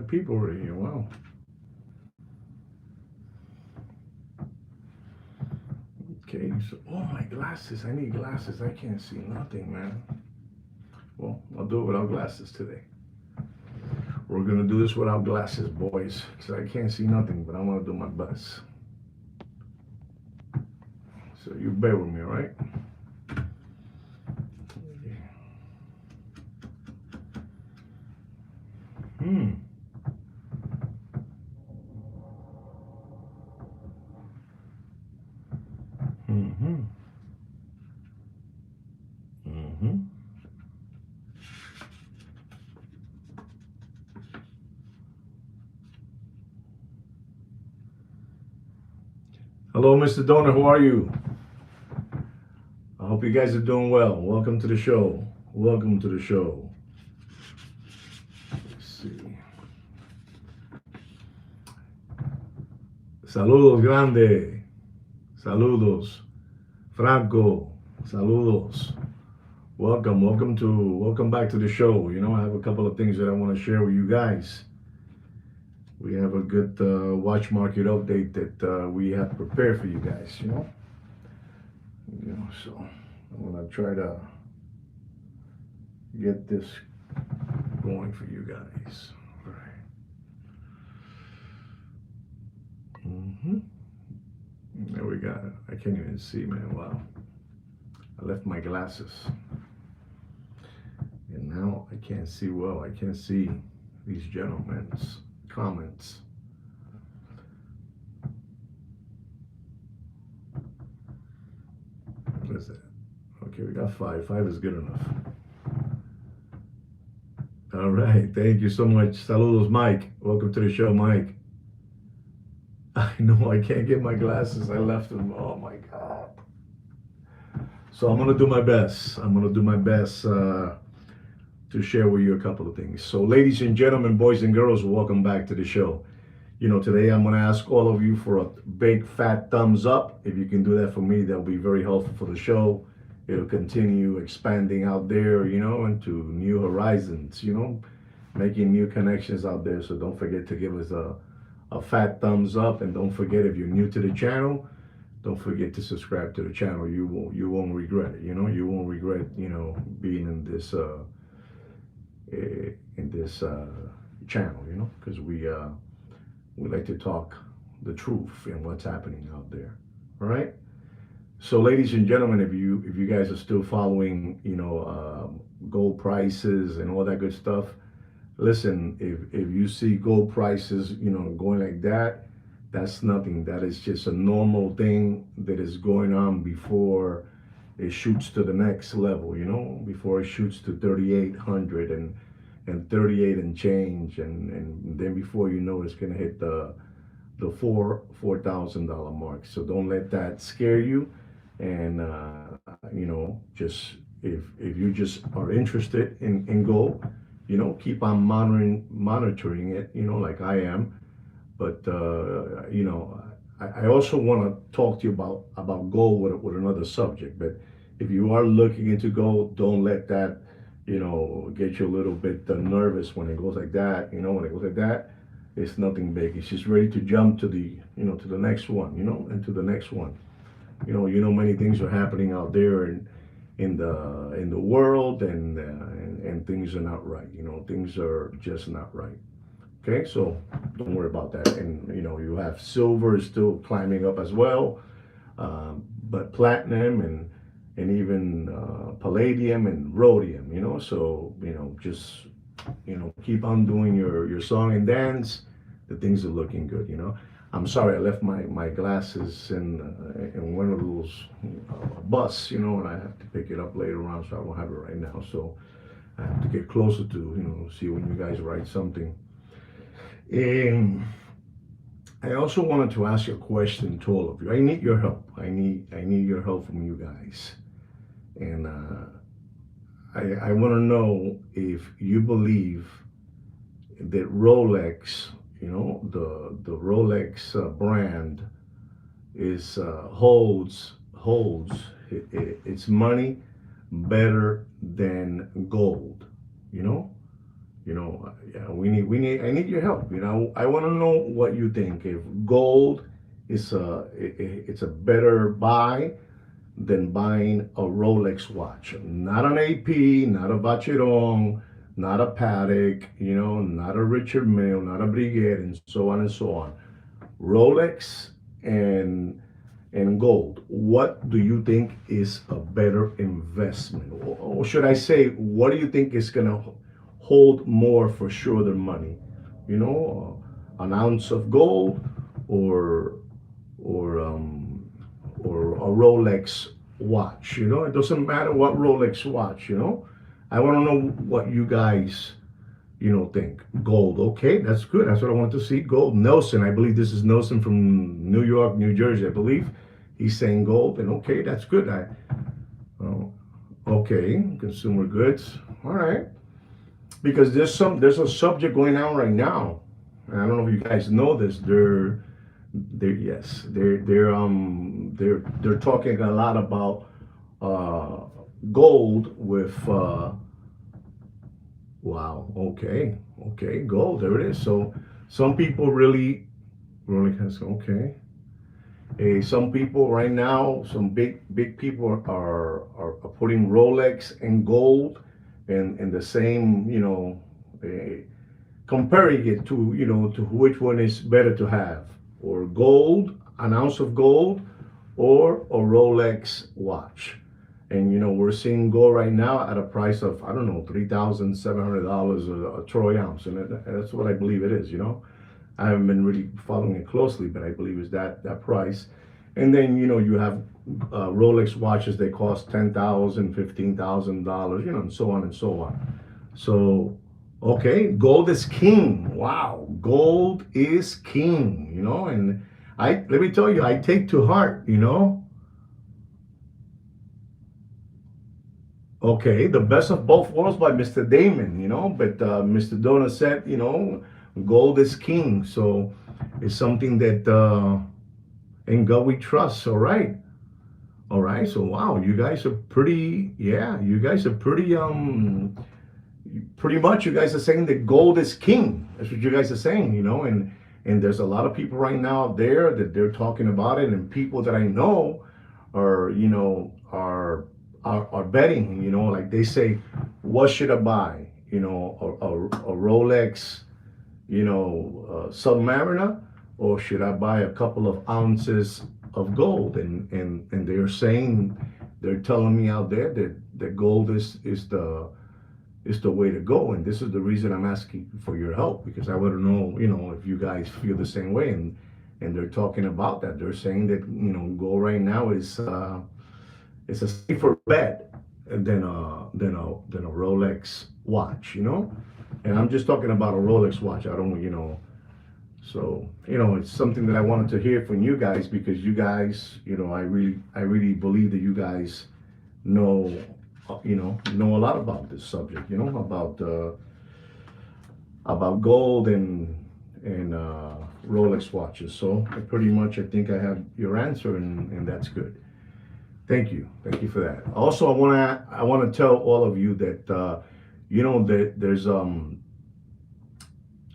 got people over here. Wow. Okay, so, oh, my glasses. I need glasses. I can't see nothing, man. Well, I'll do it without glasses today. We're gonna do this without glasses, boys, because I can't see nothing, but I'm gonna do my best. So you bear with me, all right? Hmm. Mm-hmm. Mm-hmm. Hello, Mr. Donor. How are you? I hope you guys are doing well. Welcome to the show. Welcome to the show. Let's see. Saludos, grande. Saludos. Franco. Saludos. Welcome back to the show. You know, I have a couple of things that I want to share with you guys. We have a good watch market update that we have prepared for you guys. So I'm gonna try to get this going for you guys. All right. Mm-hmm. There we got it. I can't even see, man. Wow. I left my glasses. And now I can't see well. I can't see these gentlemen's comments. What is that? Okay, we got five. Five is good enough. All right. Thank you so much. Saludos, Mike. Welcome to the show, Mike. I know I can't get my glasses. I left them. Oh my God. So I'm gonna do my best. I'm gonna do my best to share with you a couple of things. So, ladies and gentlemen, boys and girls, welcome back to the show. Today I'm gonna ask all of you for a big fat thumbs up. If you can do that for me, that'll be very helpful for the show. It'll continue expanding out there, into new horizons, making new connections out there. So don't forget to give us a fat thumbs up, and don't forget, if you're new to the channel, don't forget to subscribe to the channel. You won't regret it. You won't regret being in this channel. Because we like to talk the truth and what's happening out there. All right. So, ladies and gentlemen, if you guys are still following, gold prices and all that good stuff, listen. If you see gold prices, going like that, that's nothing. That is just a normal thing that is going on before it shoots to the next level. Before it shoots to 3,800 and 38 and change, and then before you know, it's gonna hit the $4,000 mark. So don't let that scare you. And just if you just are interested in gold, keep on monitoring it, like I am. But I also want to talk to you about gold with another subject. But if you are looking into gold, don't let that get you a little bit nervous when it goes like that. When it goes like that, it's nothing big. It's just ready to jump to the next one, and to the next one. Many things are happening out there in the world, and things are not right. Things are just not right. Okay, so don't worry about that. And you have silver is still climbing up as well, but platinum and even palladium and rhodium. So just keep on doing your song and dance. The things are looking good. I'm sorry I left my glasses in one of those bus, and I have to pick it up later on, so I don't have it right now. So I have to get closer to see when you guys write something. And I also wanted to ask a question to all of you. I need your help. I need your help from you guys. And I want to know if you believe that Rolex, the Rolex brand is holds its money better than gold. Yeah, I need your help. I want to know what you think. If gold it's a better buy than buying a Rolex watch. Not an AP, not a Vacheron, not a Patek, not a Richard Mille, not a Breguet, and so on and so on. Rolex and gold. What do you think is a better investment? Or should I say, what do you think is going to hold more for sure than money? An ounce of gold or or um, or a Rolex watch. It doesn't matter what Rolex watch. I want to know what you guys think. Gold, okay, that's good. That's what I want to see. Gold. Nelson, I believe this is Nelson from New York, New Jersey. I believe he's saying gold, and okay, that's good. Oh, okay, consumer goods. All right, because there's a subject going on right now. And I don't know if you guys know this. They're talking a lot about uh, gold with wow, okay, gold, there it is. So some people really kind of say, okay. Some people right now, some big people are putting Rolex and gold in the same, comparing it to to which one is better to have, or gold, an ounce of gold, or a Rolex watch. And we're seeing gold right now at a price of, I don't know, $3,700 a troy ounce, and that's what I believe it is. I haven't been really following it closely, but I believe it's that price. And then you have Rolex watches. They cost $10,000, $15,000, and so on and so on. So okay, gold is king. Wow, gold is king. And let me tell you, I take to heart. Okay, the best of both worlds by Mr. Damon, but Mr. Dona said, gold is king. So it's something that in God we trust. All right. So wow, you guys are pretty. Yeah, you guys are pretty much. You guys are saying that gold is king. That's what you guys are saying, and there's a lot of people right now out there that they're talking about it, and people that I know are are betting. Like they say, what should I buy? A Rolex, Submariner, or should I buy a couple of ounces of gold? And they're telling me out there that gold is the way to go. And this is the reason I'm asking for your help, because I want to know, if you guys feel the same way. And they're talking about that. They're saying that gold right now is it's a safer bet than a Rolex watch. And I'm just talking about a Rolex watch. I don't, so it's something that I wanted to hear from you guys, because you guys, I really believe that you guys know know a lot about this subject, about gold and Rolex watches. So pretty much, I think I have your answer, and that's good. Thank you for that. Also, I want to tell all of you that that there's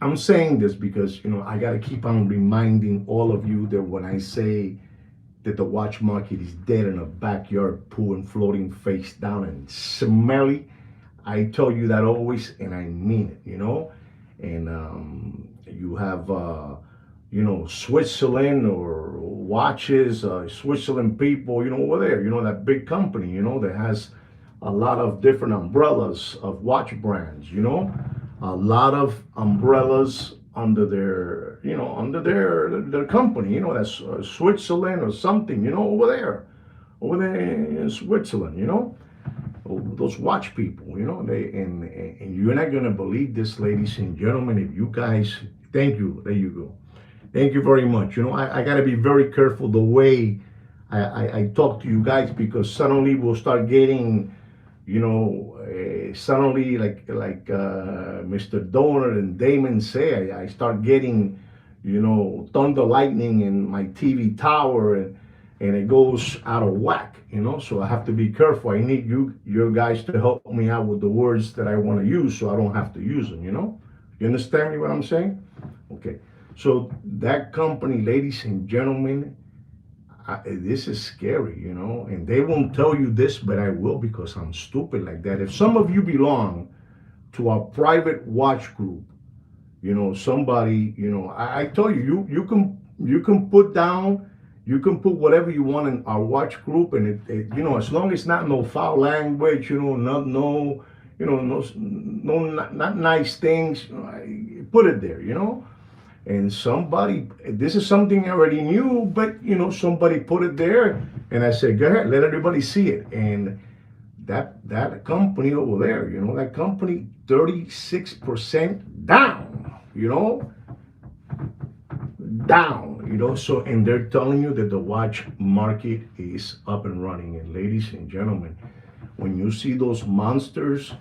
I'm saying this because I got to keep on reminding all of you that when I say that the watch market is dead in a backyard pool and floating face down and smelly, I tell you that always, and I mean it. And you have Switzerland or watches, Switzerland people, over there, that big company, that has a lot of different umbrellas of watch brands, a lot of umbrellas under their company, that's Switzerland or something, over there in Switzerland, those watch people, and you're not gonna believe this, ladies and gentlemen. If you guys, thank you. There you go. Thank you very much. I got to be very careful the way I talk to you guys, because suddenly we'll start getting, suddenly like Mr. Donor and Damon say, I start getting, thunder lightning in my TV tower, and it goes out of whack, so I have to be careful. I need your guys to help me out with the words that I want to use so I don't have to use them. You understand me what I'm saying? Okay. So that company, ladies and gentlemen, this is scary, and they won't tell you this, but I will, because I'm stupid like that. If some of you belong to a private watch group, somebody, I told you, you can put down, you can put whatever you want in our watch group, and as long as not no foul language, no, no, not nice things, put it there. And somebody, this is something I already knew, but somebody put it there, and I said, go ahead, let everybody see it. And that company over there, that company, 36% down, down, so, and they're telling you that the watch market is up and running. And ladies and gentlemen, when you see those monsters,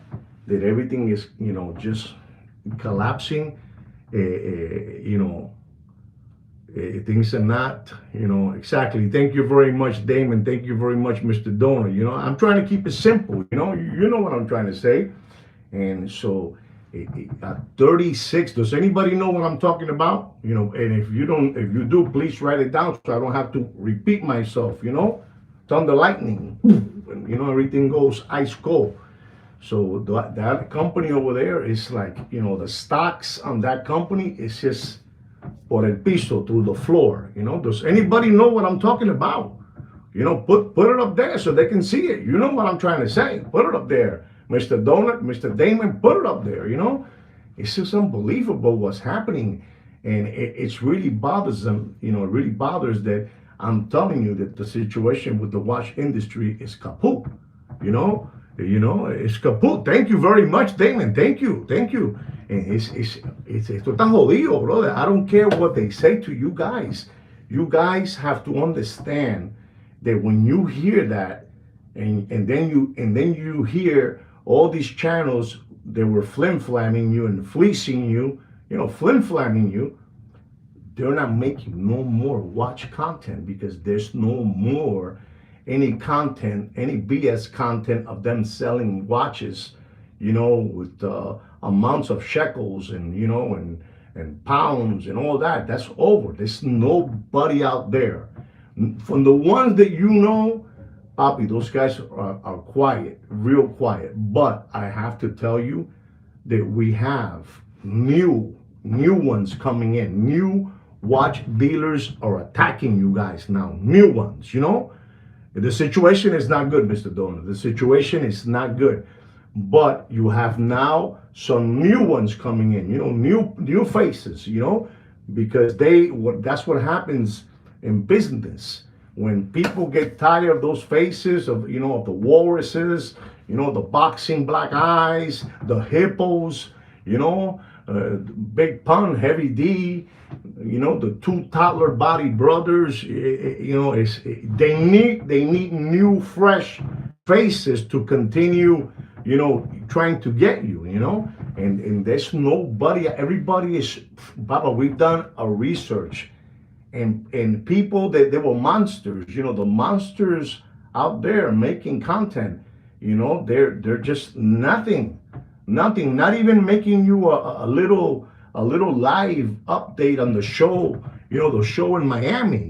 that everything is, just collapsing, you know, things are not, exactly. Thank you very much, Damon. Thank you very much, Mr. Donor. I'm trying to keep it simple. You know what I'm trying to say. And so, at 36, does anybody know what I'm talking about? And if you don't, if you do, please write it down so I don't have to repeat myself. Thunder lightning. Everything goes ice cold. So that company over there is like, the stocks on that company is just por el piso, through the floor. Does anybody know what I'm talking about? Put it up there so they can see it. You know what I'm trying to say. Put it up there, Mr. Donut, Mr. Damon. Put it up there. It's just unbelievable what's happening, and it's really bothersome. It really bothers that I'm telling you that the situation with the watch industry is kaput. You know, it's kaput. Thank you very much, Damon. Thank you. And esto está jodido, brother. I don't care what they say to you guys. You guys have to understand that when you hear that, and then you hear all these channels that were flim-flamming you and fleecing you, flim-flamming you, they're not making no more watch content, because there's no more any content, any BS content of them selling watches, with amounts of shekels and and pounds and all that. That's over. There's nobody out there. From the ones that Papi, those guys are quiet, real quiet. But I have to tell you that we have new ones coming in. New watch dealers are attacking you guys now. New ones, The situation is not good, Mr. Donor. The situation is not good. But you have now some new ones coming in, new faces, because that's what happens in business. When people get tired of those faces of the walruses, the boxing black eyes, the hippos, Big Pun, Heavy D, the two toddler body brothers, they need new fresh faces to continue, trying to get you, and there's nobody. Everybody is, Baba, we've done a research, and people that they were monsters, the monsters out there making content, they're just nothing, not even making you a little live update on the show, the show in Miami,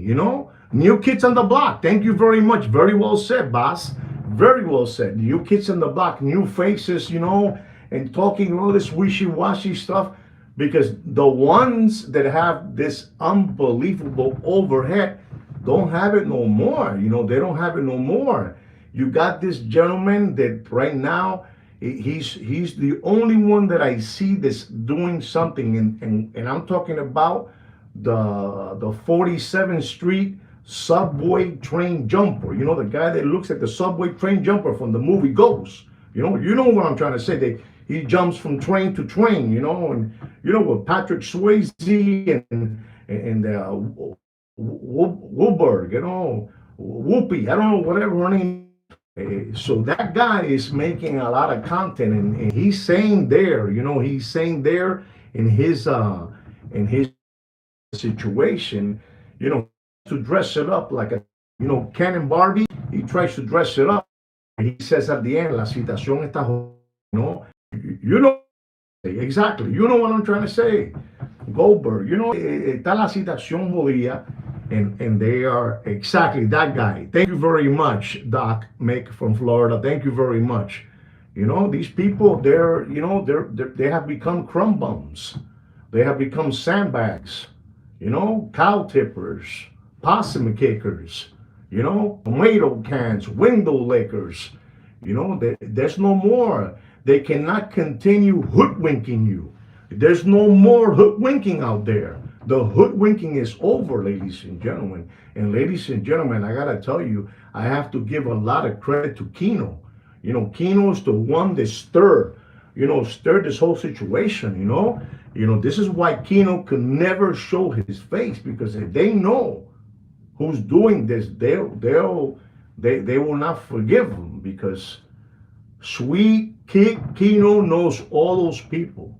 New Kids on the Block. Thank you very much. Very well said, boss. Very well said. New Kids on the Block, new faces, and talking all this wishy-washy stuff, because the ones that have this unbelievable overhead don't have it no more. They don't have it no more. You got this gentleman that right now, he's the only one that I see that's doing something, and I'm talking about the 47th Street subway train jumper. The guy that looks like the subway train jumper from the movie Ghost. You know what I'm trying to say. He jumps from train to train. And with Patrick Swayze and Woolberg. Whoopi. I don't know whatever her name. So that guy is making a lot of content, and he's saying there, he's saying there in his situation, to dress it up like a Ken and Barbie, he tries to dress it up. He says at the end, la situación está, you know, exactly, you know what I'm trying to say. Goldberg, está la situación jodida, and they are exactly that guy. Thank you very much, Doc Mick from Florida. Thank you very much. These people, they have become crumb bums. They have become sandbags, cow tippers, possum kickers, tomato cans, window lickers. There's no more. They cannot continue hoodwinking you. There's no more hoodwinking out there. The hoodwinking is over, ladies and gentlemen. And ladies and gentlemen, I gotta tell you, I have to give a lot of credit to Kino. Kino is the one that stirred this whole situation. This is why Kino could never show his face, because if they know who's doing this, they will not forgive him, because Sweet Kid Kino knows all those people.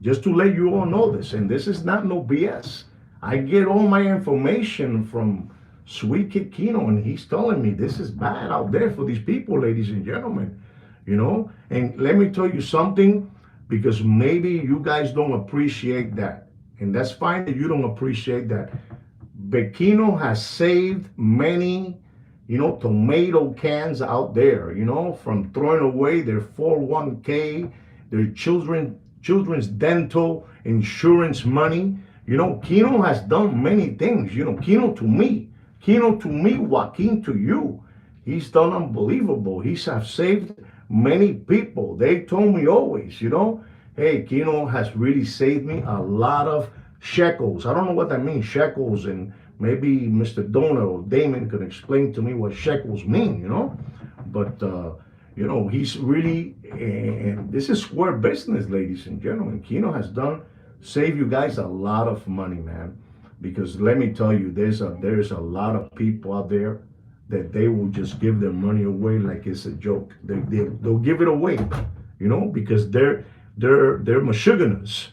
Just to let you all know this, and this is not no BS. I get all my information from Sweet Kid Kino, and he's telling me this is bad out there for these people, ladies and gentlemen. And let me tell you something, because maybe you guys don't appreciate that, and that's fine that you don't appreciate that. But Kino has saved many, tomato cans out there, from throwing away their 401k, their children's dental insurance money. Kino has done many things. Kino to me, Joaquin to you. He's done unbelievable. He's have saved many people. They told me always, hey, Kino has really saved me a lot of shekels. I don't know what that means, shekels, and maybe Mr. Donor or Damon can explain to me what shekels mean, But he's really, and this is square business, ladies and gentlemen. Kino has save you guys a lot of money, man. Because let me tell you, there's a lot of people out there that they will just give their money away like it's a joke. They'll give it away, because they're Michiganers.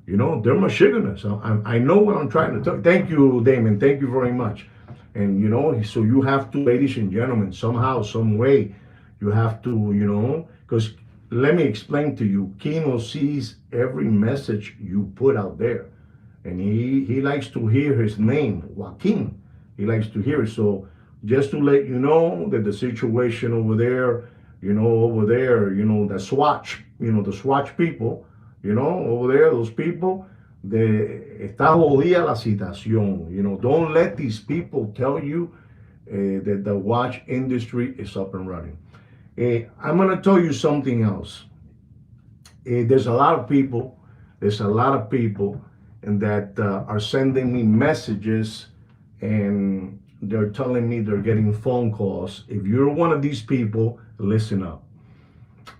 They're Michiganers. I know what I'm trying to tell you. Thank you, Damon. Thank you very much. And so you have to, ladies and gentlemen, somehow, some way, you have to, because let me explain to you, Kino sees every message you put out there. And he likes to hear his name, Joaquin. He likes to hear it. So just to let you know that the situation over there, the Swatch, the Swatch people, over there, those people, está jodida la situación. Don't let these people tell you that the watch industry is up and running. I'm going to tell you something else. There's a lot of people that are sending me messages, and they're telling me they're getting phone calls. If you're one of these people, listen up.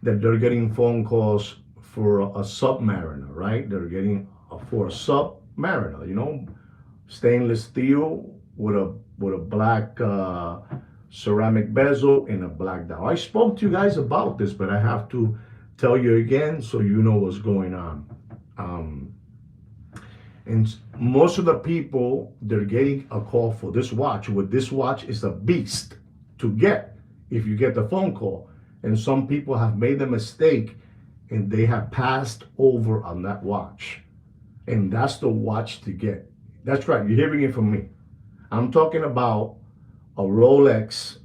That they're getting phone calls for a Submariner, right? They're getting for a Submariner, stainless steel with a black ceramic bezel and a black dial. I spoke to you guys about this, but I have to tell you again so you know what's going on. And most of the people, they're getting a call for this watch. With this watch is a beast to get if you get the phone call. And some people have made the mistake and they have passed over on that watch. And that's the watch to get. That's right, you're hearing it from me. I'm talking about a Rolex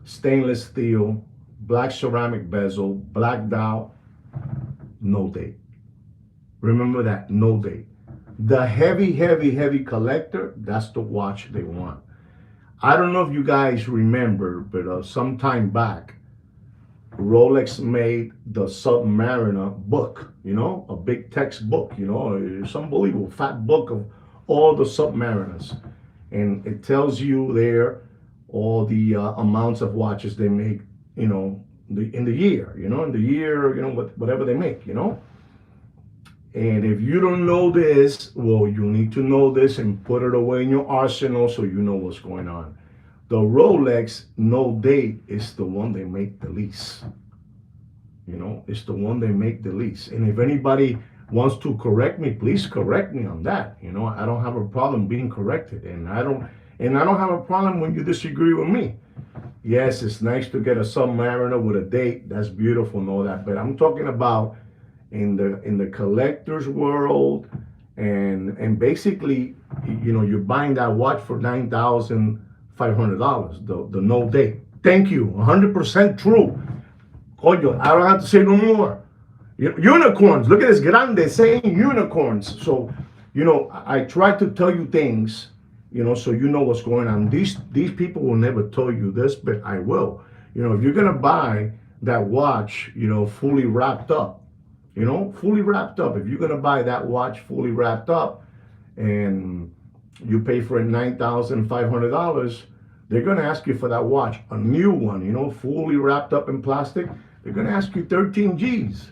stainless steel, black ceramic bezel, black dial, no date. Remember that, no date. The heavy collector, that's the watch they want. I don't know if you guys remember, but some time back, Rolex made the Submariner book, a big textbook, it's unbelievable, fat book of all the Submariners. And it tells you there all the amounts of watches they make, in the year, whatever they make, And if you don't know this, well, you need to know this and put it away in your arsenal so you know what's going on. The Rolex no date is the one they make the least. It's the one they make the least. And if anybody wants to correct me, please correct me on that. I don't have a problem being corrected. And And I don't have a problem when you disagree with me. Yes, it's nice to get a Submariner with a date. That's beautiful and all that. But I'm talking about in the collector's world, and basically, you're buying that watch for $9,500. The no date. Thank you. 100% true. Coño, I don't have to say no more. Unicorns. Look at this grande saying unicorns. So, I try to tell you things, so you know what's going on. These people will never tell you this, but I will. If you're gonna buy that watch, fully wrapped up, fully wrapped up. If you're gonna buy that watch fully wrapped up, and you pay for it $9,500, they're gonna ask you for that watch, a new one, fully wrapped up in plastic. They're gonna ask you 13 G's.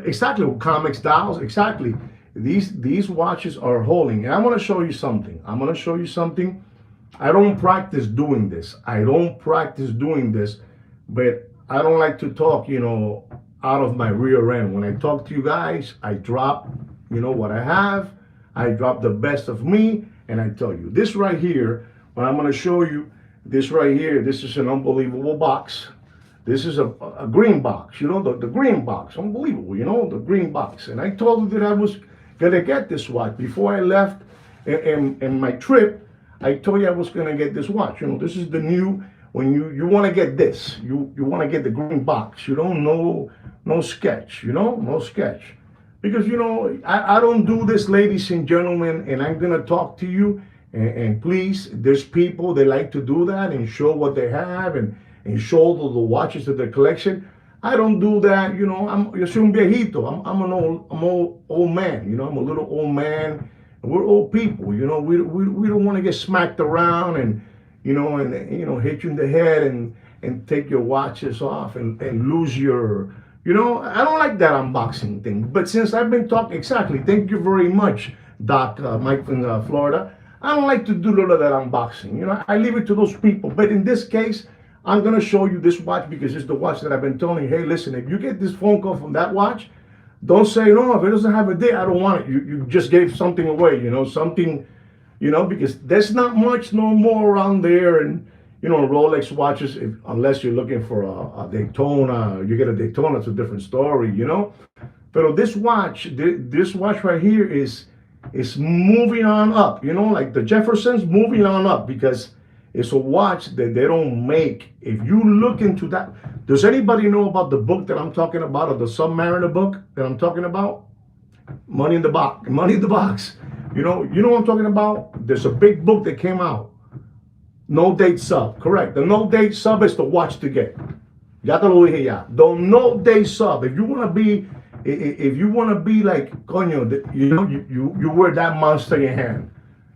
Exactly. Comics, dials, exactly. These watches are holding. And I'm gonna show you something. I don't practice doing this. But I don't like to talk, out of my rear end. When I talk to you guys, I drop, what I have. I drop the best of me, and I tell you this right here. What I'm gonna show you, this right here. This is an unbelievable box. This is a green box, the green box, unbelievable, the green box. And I told you that I was gonna get this watch before I left in my trip. I told you I was gonna get this watch. This is the new. When you want to get this, you want to get the green box. No sketch, no sketch, because I don't do this, ladies and gentlemen, and I'm gonna talk to you. And please, there's people they like to do that and show what they have and show the watches of their collection. I don't do that. Yo soy un viejito. I'm an old man. I'm a little old man. And we're old people. We don't want to get smacked around and hit you in the head and take your watches off and lose your. I don't like that unboxing thing. But since I've been talking, exactly. Thank you very much, Doc Mike from Florida. I don't like to do a lot of that unboxing. I leave it to those people. But in this case, I'm going to show you this watch because it's the watch that I've been telling you, hey, listen, if you get this phone call from that watch, don't say, no, if it doesn't have a date, I don't want it. You just gave something away, something, because there's not much no more around there. And, Rolex watches, unless you're looking for a Daytona, you get a Daytona, it's a different story, But this watch right here is moving on up, like the Jeffersons moving on up because it's a watch that they don't make. If you look into that, does anybody know about the book that I'm talking about, or the Submariner book that I'm talking about? Money in the Box. You know what I'm talking about? There's a big book that came out. No date sub, correct. The no date sub is the watch to get. Ya te lo dije ya. The no date sub. If you wanna be like, coño, you wear that monster in your hand.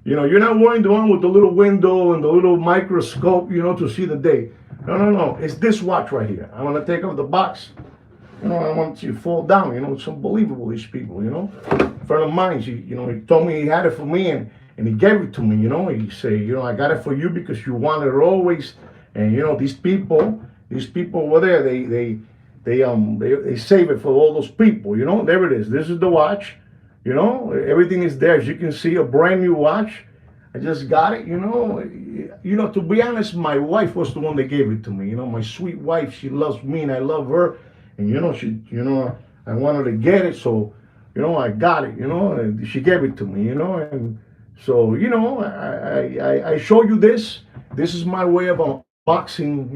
You're not wearing the one with the little window and the little microscope, to see the date. No. It's this watch right here. I'm going to take off the box. I want you to fall down. It's unbelievable, these people, A friend of mine, he told me he had it for me and he gave it to me, He said, I got it for you because you wanted it always. And, these people over there, they save it for all those people, There it is. This is the watch. Everything is there. As you can see, a brand new watch. I just got it, To be honest, my wife was the one that gave it to me. My sweet wife, she loves me and I love her. And, I wanted to get it. So, I got it, and she gave it to me, And so, I show you this. This is my way of unboxing,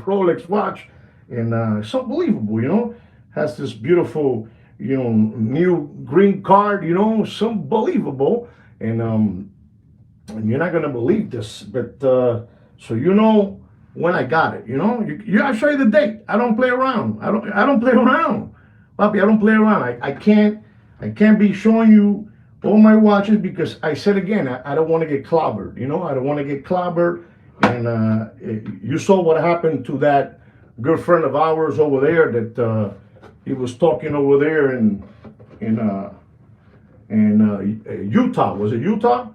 Rolex watch. And it's unbelievable, Has this beautiful, new green card, it's unbelievable. And you're not gonna believe this, but so when I got it, I'll show you the date. I don't play around. I don't play around, Papi. I don't play around. I can't be showing you all my watches because I said again, I don't want to get clobbered. I don't want to get clobbered. And you saw what happened to that good friend of ours over there that he was talking over there in Utah. Was it Utah?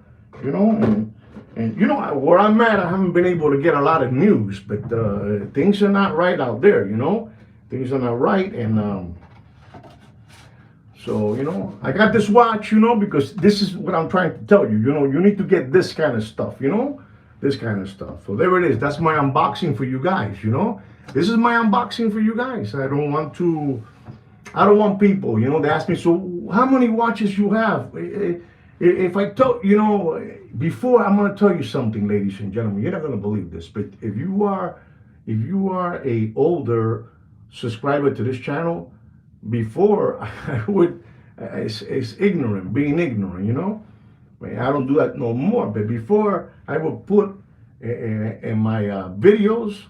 And where I'm at, I haven't been able to get a lot of news, but things are not right out there. Things are not right, and So, I got this watch, because this is what I'm trying to tell you. You need to get this kind of stuff, this kind of stuff. So there it is. That's my unboxing for you guys. This is my unboxing for you guys. I don't want people, they ask me, so how many watches you have? If I told, before, I'm going to tell you something, ladies and gentlemen, you're not going to believe this, but if you are a older subscriber to this channel, before I would, it's ignorant, being ignorant. I don't do that no more, but before I would put in my videos,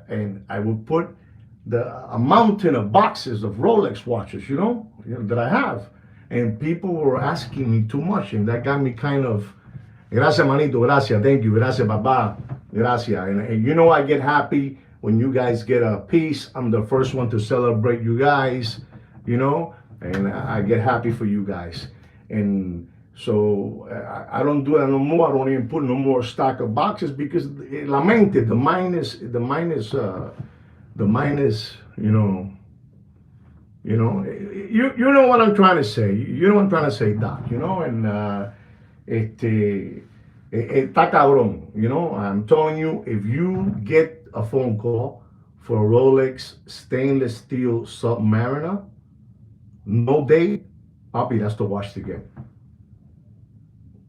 and I would put a mountain of boxes of Rolex watches, that I have. And people were asking me too much, and that got me kind of, gracias, manito, gracias, thank you, gracias, papá, gracias. And I get happy when you guys get a piece. I'm the first one to celebrate you guys, and I get happy for you guys. And so I don't do that no more. I don't even put no more stock of boxes because la mente, the mind is, you know what I'm trying to say. You know what I'm trying to say, Doc. And está cabrón. I'm telling you, if you get a phone call for a Rolex stainless steel Submariner, no date, papi, that's the watch to get.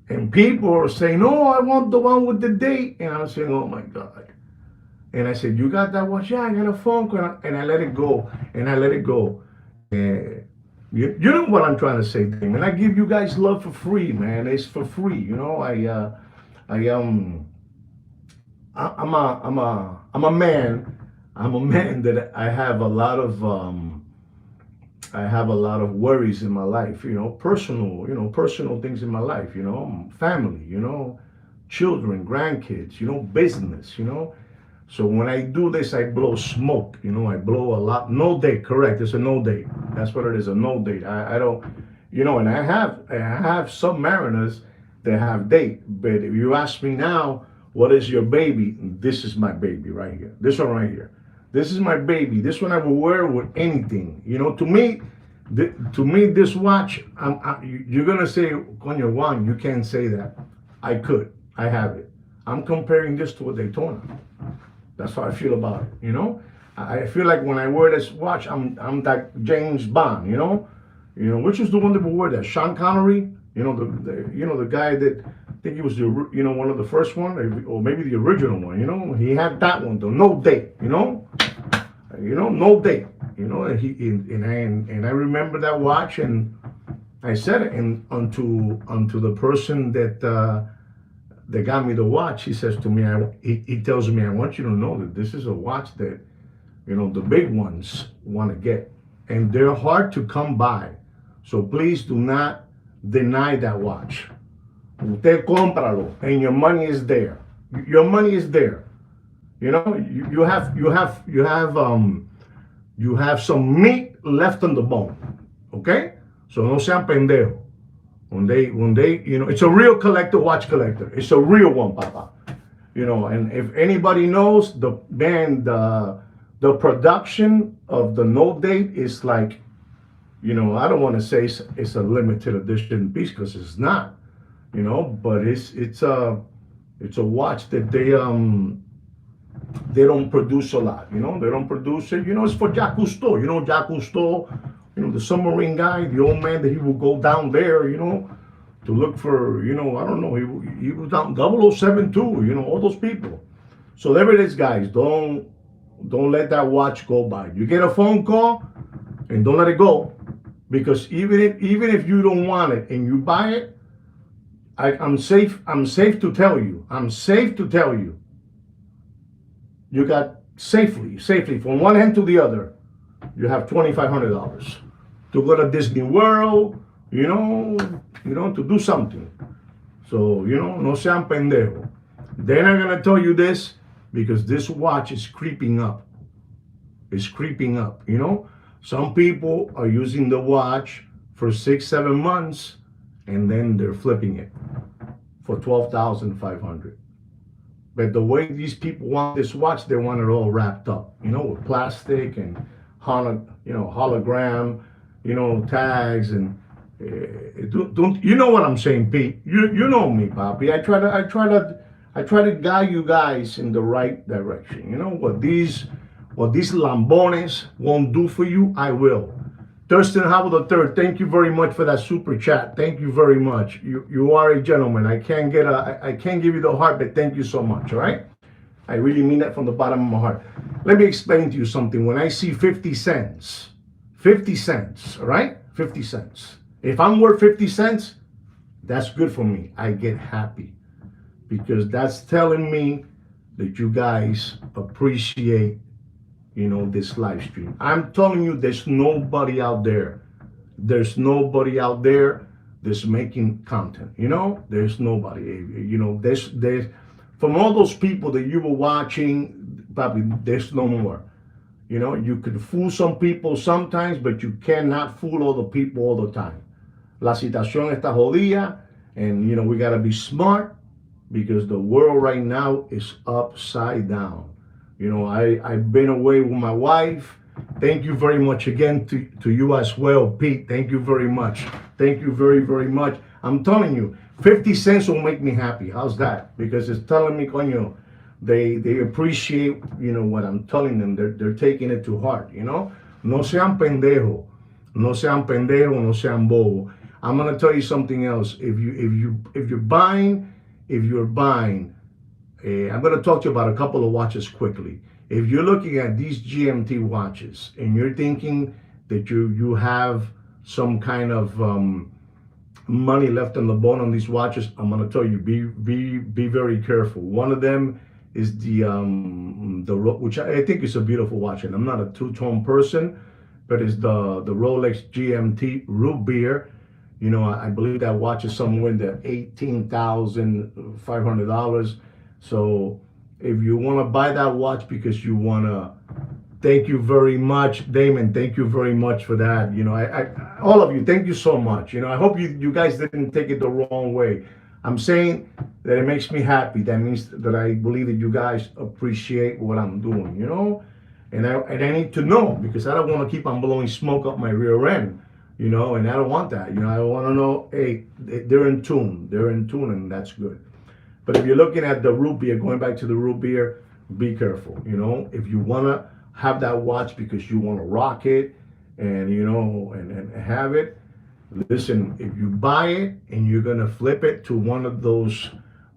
And people are saying, no, I want the one with the date. And I'm saying, oh my God. And I said, you got that watch? Yeah, I got a phone call. And I let it go. And I let it go. You know what I'm trying to say, man. I give you guys love for free, man. It's for free. I'm a man. I'm a man that I have a lot of worries in my life, personal things in my life, family, children, grandkids, business, So when I do this, I blow smoke, I blow a lot. No date, correct? It's a no date. That's what it is, a no date. I don't, and I have Submariners that have date. But if you ask me now, what is your baby? This is my baby right here. This one right here. This is my baby. This one I will wear with anything. To me, this watch, you're gonna say, Coño Juan, you can't say that. I could. I have it. I'm comparing this to a Daytona. That's how I feel about it. I feel like when I wear this watch, I'm that James Bond. Which is the one that will wear that? Sean Connery. The guy that I think he was one of the first one, or maybe the original one. He had that one though. No date. No date. And I remember that watch, and I said it, and unto the person that got me the watch, he says to me, he tells me, I want you to know that this is a watch that, the big ones want to get. And they're hard to come by. So please do not deny that watch. Usted cómpralo, and your money is there. Your money is there. You have some meat left on the bone. Okay? So no sean pendejo. When they, it's a real collector, watch collector. It's a real one, Papa. And if anybody knows, the production of the no date is like, I don't want to say it's a limited edition piece because it's not, but it's a watch that they don't produce a lot, they don't produce it. It's for Jacques Cousteau. Jacques Cousteau, the submarine guy, the old man that he would go down there, to look for, I don't know, he was down 0072, all those people. So there it is, guys. Don't let that watch go by. You get a phone call, and don't let it go, because even if you don't want it and you buy it, I'm safe to tell you. You got safely from one end to the other, you have $2,500 to go to Disney World, to do something. So, no sean pendejo. They're not gonna tell you this because this watch is creeping up. It's creeping up, Some people are using the watch for 6-7 months, and then they're flipping it for $12,500. But the way these people want this watch, they want it all wrapped up, with plastic and hologram, tags and don't you know what I'm saying, Pete? You know me, Bobby. I try to guide you guys in the right direction. What these lambones won't do for you, I will. Thurston Howell the third, thank you very much for that super chat. Thank you very much. You are a gentleman. I can't give you the heart, but thank you so much. All right. I really mean that from the bottom of my heart. Let me explain to you something. When I see 50 cents, 50 cents, all right? 50 cents. If I'm worth 50 cents, that's good for me. I get happy because that's telling me that you guys appreciate, this live stream. I'm telling you, there's nobody out there that's making content. There's nobody. There's from all those people that you were watching, probably there's no more. You could fool some people sometimes, but you cannot fool all the people all the time. La situación está jodida, and we gotta be smart because the world right now is upside down. I've been away with my wife. Thank you very much again to you as well, Pete. Thank you very much. Thank you very, very much. I'm telling you, 50 cents will make me happy. How's that? Because it's telling me, coño, they appreciate, what I'm telling them. They're taking it to heart, No sean pendejo. No sean pendejo, no sean bobo. I'm gonna tell you something else. If you're buying, I'm going to talk to you about a couple of watches quickly. If you're looking at these GMT watches and you're thinking that you have some kind of money left on the bone on these watches, I'm going to tell you, be very careful. One of them is which I think is a beautiful watch, and I'm not a two-tone person, but it's the Rolex GMT Root Beer. I believe that watch is somewhere in the $18,500. So if you want to buy that watch because you want to, thank you very much, Damon. Thank you very much for that. I all of you, thank you so much. I hope you guys didn't take it the wrong way. I'm saying that it makes me happy. That means that I believe that you guys appreciate what I'm doing, and I need to know because I don't want to keep on blowing smoke up my rear end, and I don't want that. I want to know, hey, they're in tune, and that's good. But if you're looking at the root beer, going back to the root beer, be careful. If you want to have that watch because you want to rock it and, and have it, listen, if you buy it and you're going to flip it to one of those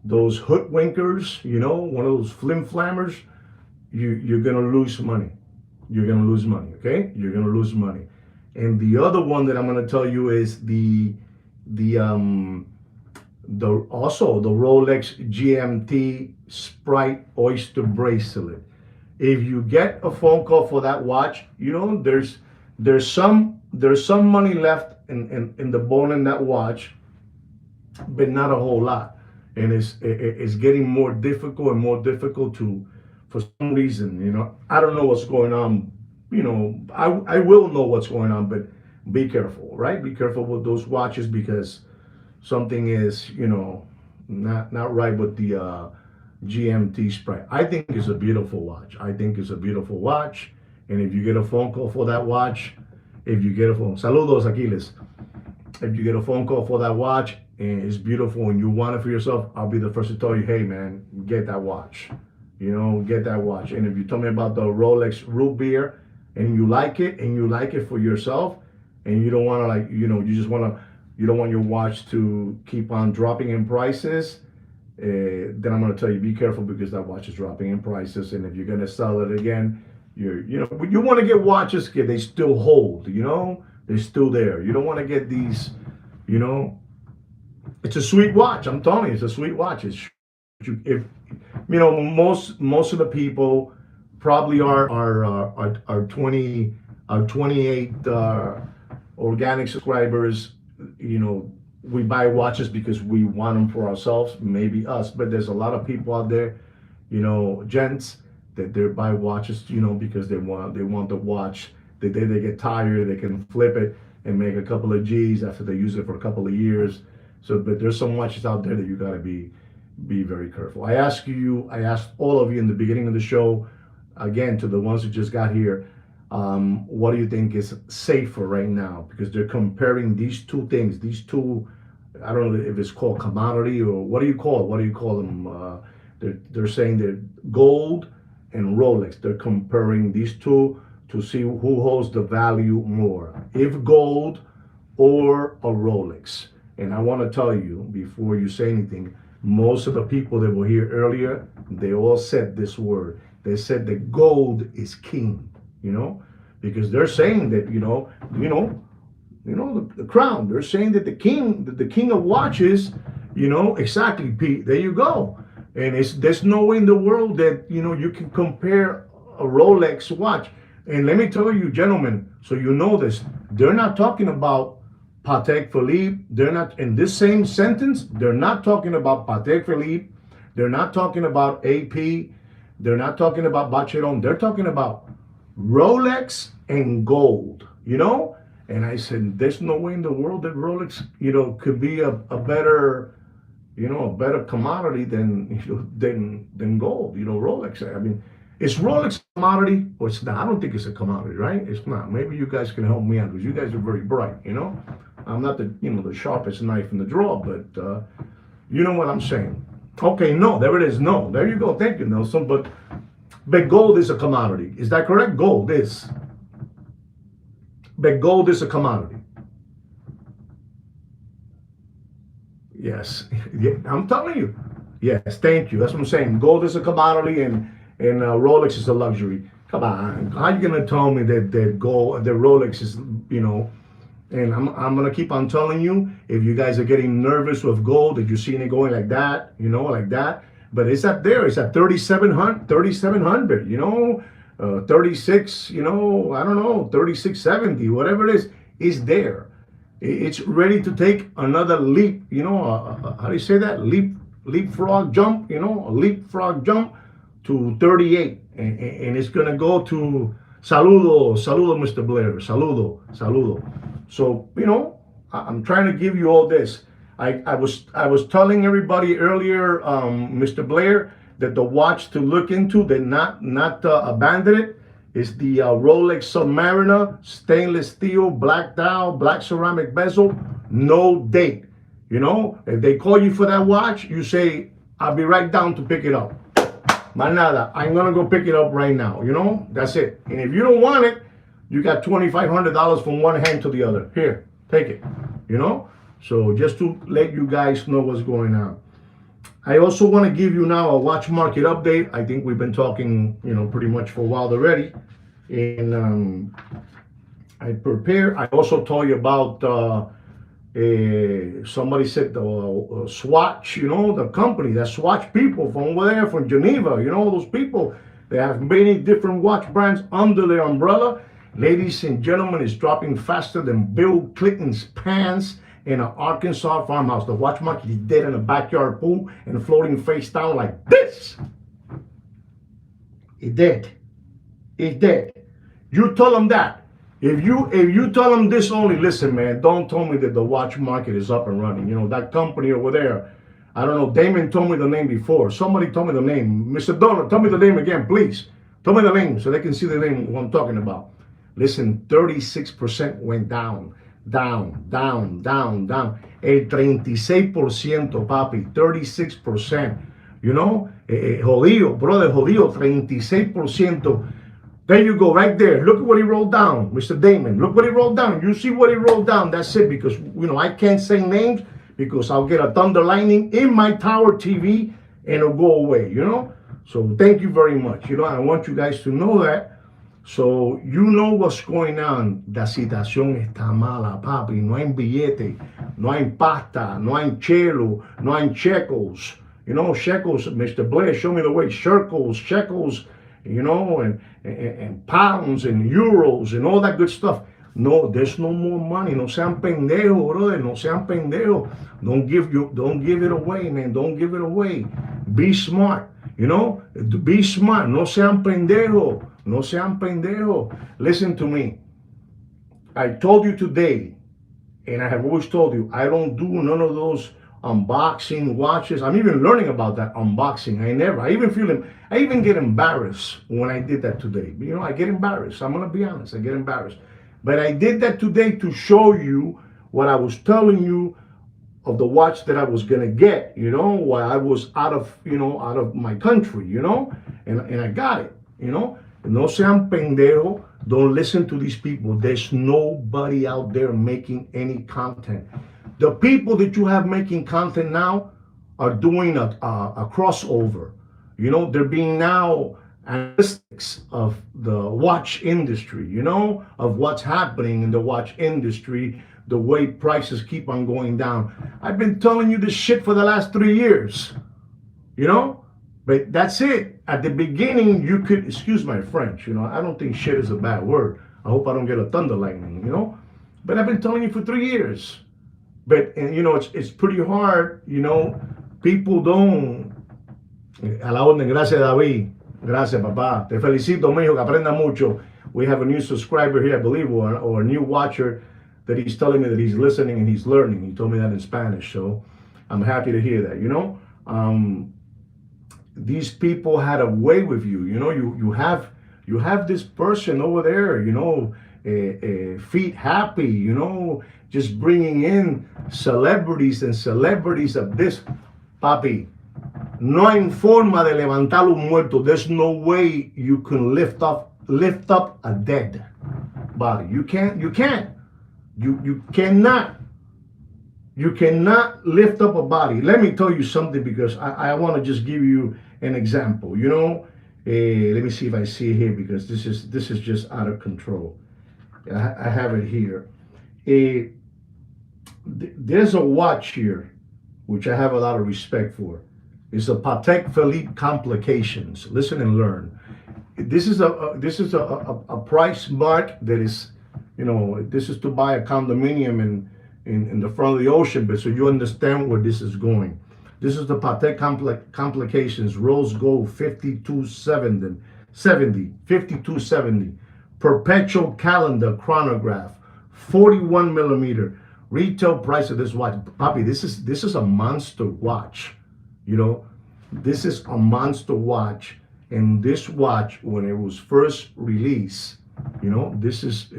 hoodwinkers, one of those flim flammers, you're going to lose money. You're going to lose money, okay? You're going to lose money. And the other one that I'm going to tell you is also the Rolex GMT Sprite Oyster bracelet. If you get a phone call for that watch, there's some money left in the bone in that watch, but not a whole lot, and it's getting more difficult to, for some reason, I don't know what's going on. I will know what's going on, but be careful, right? Be careful with those watches because something is, not right with the GMT Sprite. I think it's a beautiful watch. And if you get a phone call for that watch, saludos, Aquiles. If you get a phone call for that watch and it's beautiful and you want it for yourself, I'll be the first to tell you, hey man, get that watch. Get that watch. And if you tell me about the Rolex Root Beer and you like it for yourself, and you don't want to you don't want your watch to keep on dropping in prices, then I'm going to tell you, be careful because that watch is dropping in prices. And if you're going to sell it again, you want to get watches that they still hold, they're still there. You don't want to get these, it's a sweet watch. I'm telling you, it's a sweet watch. Most of the people probably are 28 organic subscribers. We buy watches because we want them for ourselves, maybe us, but there's a lot of people out there, gents, that they buy watches, because they want the watch. The day they get tired, they can flip it and make a couple of G's after they use it for a couple of years. So, but there's some watches out there that you gotta be very careful. I asked all of you in the beginning of the show, again, to the ones who just got here, What do you think is safer right now? Because they're comparing these two things, these two, I don't know if it's called commodity or what do you call it? What do you call them? They're saying that gold and Rolex, they're comparing these two to see who holds the value more, if gold or a Rolex. And I want to tell you before you say anything, most of the people that were here earlier, they all said this word. They said that gold is king, you know, because they're saying that, the crown. They're saying that the king of watches, exactly, Pete. There you go. And there's no way in the world that you can compare a Rolex watch. And let me tell you, gentlemen, so you know this, they're not talking about Patek Philippe. They're not in this same sentence. They're not talking about Patek Philippe. They're not talking about AP. They're not talking about Bacheron. They're talking about Rolex and gold. And I said, there's no way in the world that Rolex, could be a better, a better commodity than gold. Rolex. I mean, is Rolex a commodity or it's not? I don't think it's a commodity, right? It's not. Maybe you guys can help me out because you guys are very bright. I'm not the sharpest knife in the drawer, but you know what I'm saying. Okay, no, there it is. No, there you go. Thank you, Nelson. But gold is a commodity. Is that correct? Gold is. But gold is a commodity. Yes, yeah, I'm telling you. Yes, thank you. That's what I'm saying. Gold is a commodity, and Rolex is a luxury. Come on, how are you gonna tell me that gold, the Rolex is, And I'm gonna keep on telling you, if you guys are getting nervous with gold, that you're seeing it going like that, like that. But it's up there. It's at 3,700, 36, I don't know, 3670, whatever it is there. It's ready to take another leap, how do you say that? Leapfrog jump, a leapfrog jump to 38. And it's going to go to saludo, Mr. Blair, saludo. So, I'm trying to give you all this. I was telling everybody earlier, Mr. Blair, that the watch to look into, that not abandon it, is the Rolex Submariner, stainless steel, black dial, black ceramic bezel, no date. If they call you for that watch, you say, I'll be right down to pick it up. Manada, I'm gonna go pick it up right now. That's it. And if you don't want it, you got $2,500 from one hand to the other. Here, take it. So just to let you guys know what's going on. I also want to give you now a watch market update. I think we've been talking, pretty much for a while already. And I also told you about, somebody said the Swatch, the company, that Swatch people from over there, from Geneva, those people, they have many different watch brands under their umbrella. Ladies and gentlemen, it's dropping faster than Bill Clinton's pants in an Arkansas farmhouse. The watch market is dead in a backyard pool and floating face down like this. It's dead. It's dead. You tell them that. If you tell them this only, listen, man, don't tell me that the watch market is up and running. That company over there, I don't know, Damon told me the name before. Somebody told me the name. Mr. Donald, tell me the name again, please. Tell me the name so they can see the name what I'm talking about. Listen, 36% went down. Down. El 36%, papi, 36%. Jodido, brother, jodido, 36%. There you go, right there. Look at what he wrote down, Mr. Damon. Look what he wrote down. You see what he wrote down. That's it, because, I can't say names because I'll get a thunder lightning in my tower TV and it'll go away, So thank you very much. I want you guys to know that. So, what's going on. La situación está mala, papi. No hay billete, no hay pasta, no hay chelo, no hay shekels. Shekels, Mr. Blair, show me the way. Shekels, and pounds and euros and all that good stuff. No, there's no more money. No sean pendejo, brother. No sean pendejo. Don't give it away, man. Don't give it away. Be smart. Be smart. No sean pendejo. No sean pendejo. Listen to me. I told you today, and I have always told you, I don't do none of those unboxing watches. I'm even learning about that unboxing. I even get embarrassed when I did that today. You know, I get embarrassed. I'm gonna be honest. I get embarrassed. But I did that today to show you what I was telling you of the watch that I was gonna get, you know, while I was out of my country, you know, and I got it, you know. No sean pendejo. Don't listen to these people. There's nobody out there making any content. The people that you have making content now are doing a crossover. You know, they're being now analytics of the watch industry, you know, of what's happening in the watch industry, the way prices keep on going down. I've been telling you this shit for the last 3 years, you know, but that's it. At the beginning, you could, excuse my French, you know, I don't think shit is a bad word. I hope I don't get a thunder lightning, you know, but I've been telling you for 3 years. But, and, you know, it's pretty hard, you know, people don't. A la orden, gracias David, gracias papá, te felicito mijo, que aprenda mucho. We have a new subscriber here, I believe, or a new watcher that he's telling me that he's listening and he's learning. He told me that in Spanish, so I'm happy to hear that, you know. These people had a way with you, you know. You have this person over there, you know, feet happy, you know, just bringing in celebrities and celebrities of this. Papi, no hay forma de levantar un muerto. There's no way you can lift up a dead body. You cannot lift up a body. Let me tell you something, because I want to just give you an example, you know. Let me see if I see it here, because this is just out of control. I have it here. There's a watch here which I have a lot of respect for. It's a Patek Philippe Complications. Listen and learn. This is a price mark that is, you know, this is to buy a condominium in the front of the ocean, but so you understand where this is going. This is the Patek Complications Rose Gold 5270 perpetual calendar chronograph, 41 millimeter. Retail price of this watch, Papi, this is a monster watch. You know, this is a monster watch. And this watch, when it was first released, you know, this is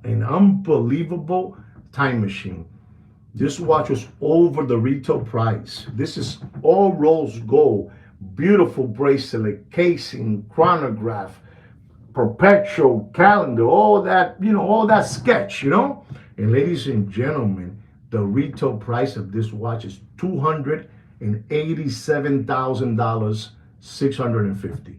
an unbelievable time machine. This watch was over the retail price. This is all rose gold, beautiful bracelet, casing, chronograph, perpetual calendar, all that, you know, all that sketch, you know. And ladies and gentlemen, the retail price of this watch is $287,000, $650.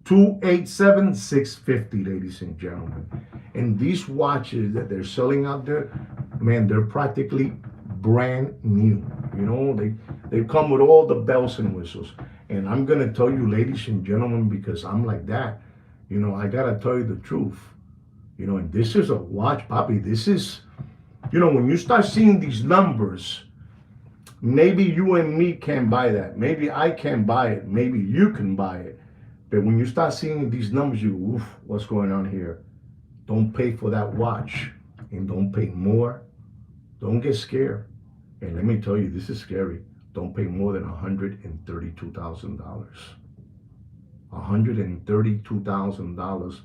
$287,650, ladies and gentlemen. And these watches that they're selling out there, man, they're practically brand new. You know, they come with all the bells and whistles. And I'm gonna tell you, ladies and gentlemen, because I'm like that, you know, I gotta tell you the truth. You know, and this is a watch, Papi. This is, you know, when you start seeing these numbers, maybe you and me can buy that. Maybe I can buy it. Maybe you can buy it. But when you start seeing these numbers, you go, oof, what's going on here? Don't pay for that watch, and don't pay more. Don't get scared. And let me tell you, this is scary. Don't pay more than $132,000. $132,000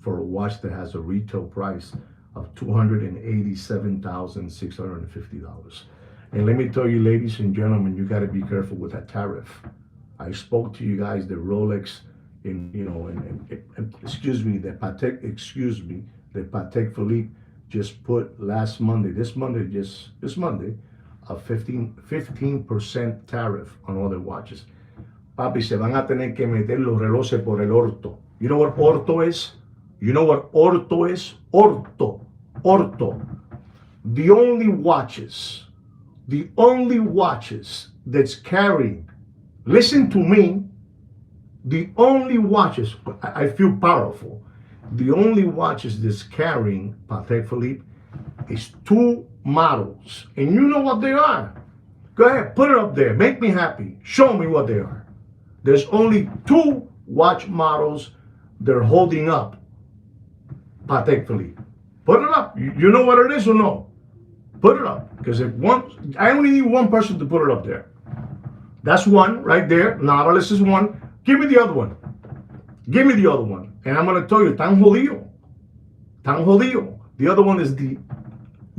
for a watch that has a retail price of $287,650. And let me tell you, ladies and gentlemen, you got to be careful with that tariff. I spoke to you guys, the Rolex, the Patek Philippe just put this Monday, a 15% tariff on all their watches. Papi, se van a tener que meter los relojes por el orto. You know what orto is? You know what orto is? Orto. The only watches that's carrying, listen to me, the only watches, I feel powerful, the only watches that's carrying Patek Philippe is 2 models. And you know what they are. Go ahead, put it up there. Make me happy. Show me what they are. There's only 2 watch models they're holding up Patek Philippe. Put it up. You know what it is or no? Put it up. Because I only need one person to put it up there. That's one right there. Nautilus is one. Give me the other one. Give me the other one. And I'm going to tell you, tan jodido. Tan jodido. The other one is the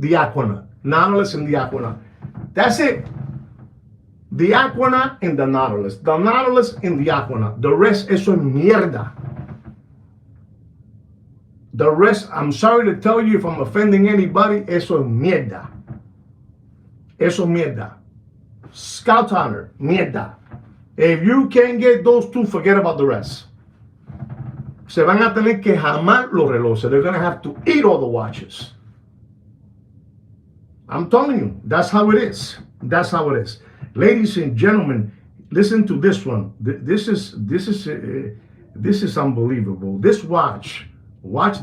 Aquanaut. Nautilus and the Aquanaut. That's it. The Aquanaut and the Nautilus. The Nautilus and the Aquanaut. The rest, eso es mierda. The rest, I'm sorry to tell you if I'm offending anybody, eso es mierda. Eso es mierda. Scout Honor, mierda. If you can't get those two, forget about the rest. Se van a tener que jamar los relojes. They're going to have to eat all the watches. I'm telling you, that's how it is. That's how it is. Ladies and gentlemen, listen to this one. This is unbelievable. This watch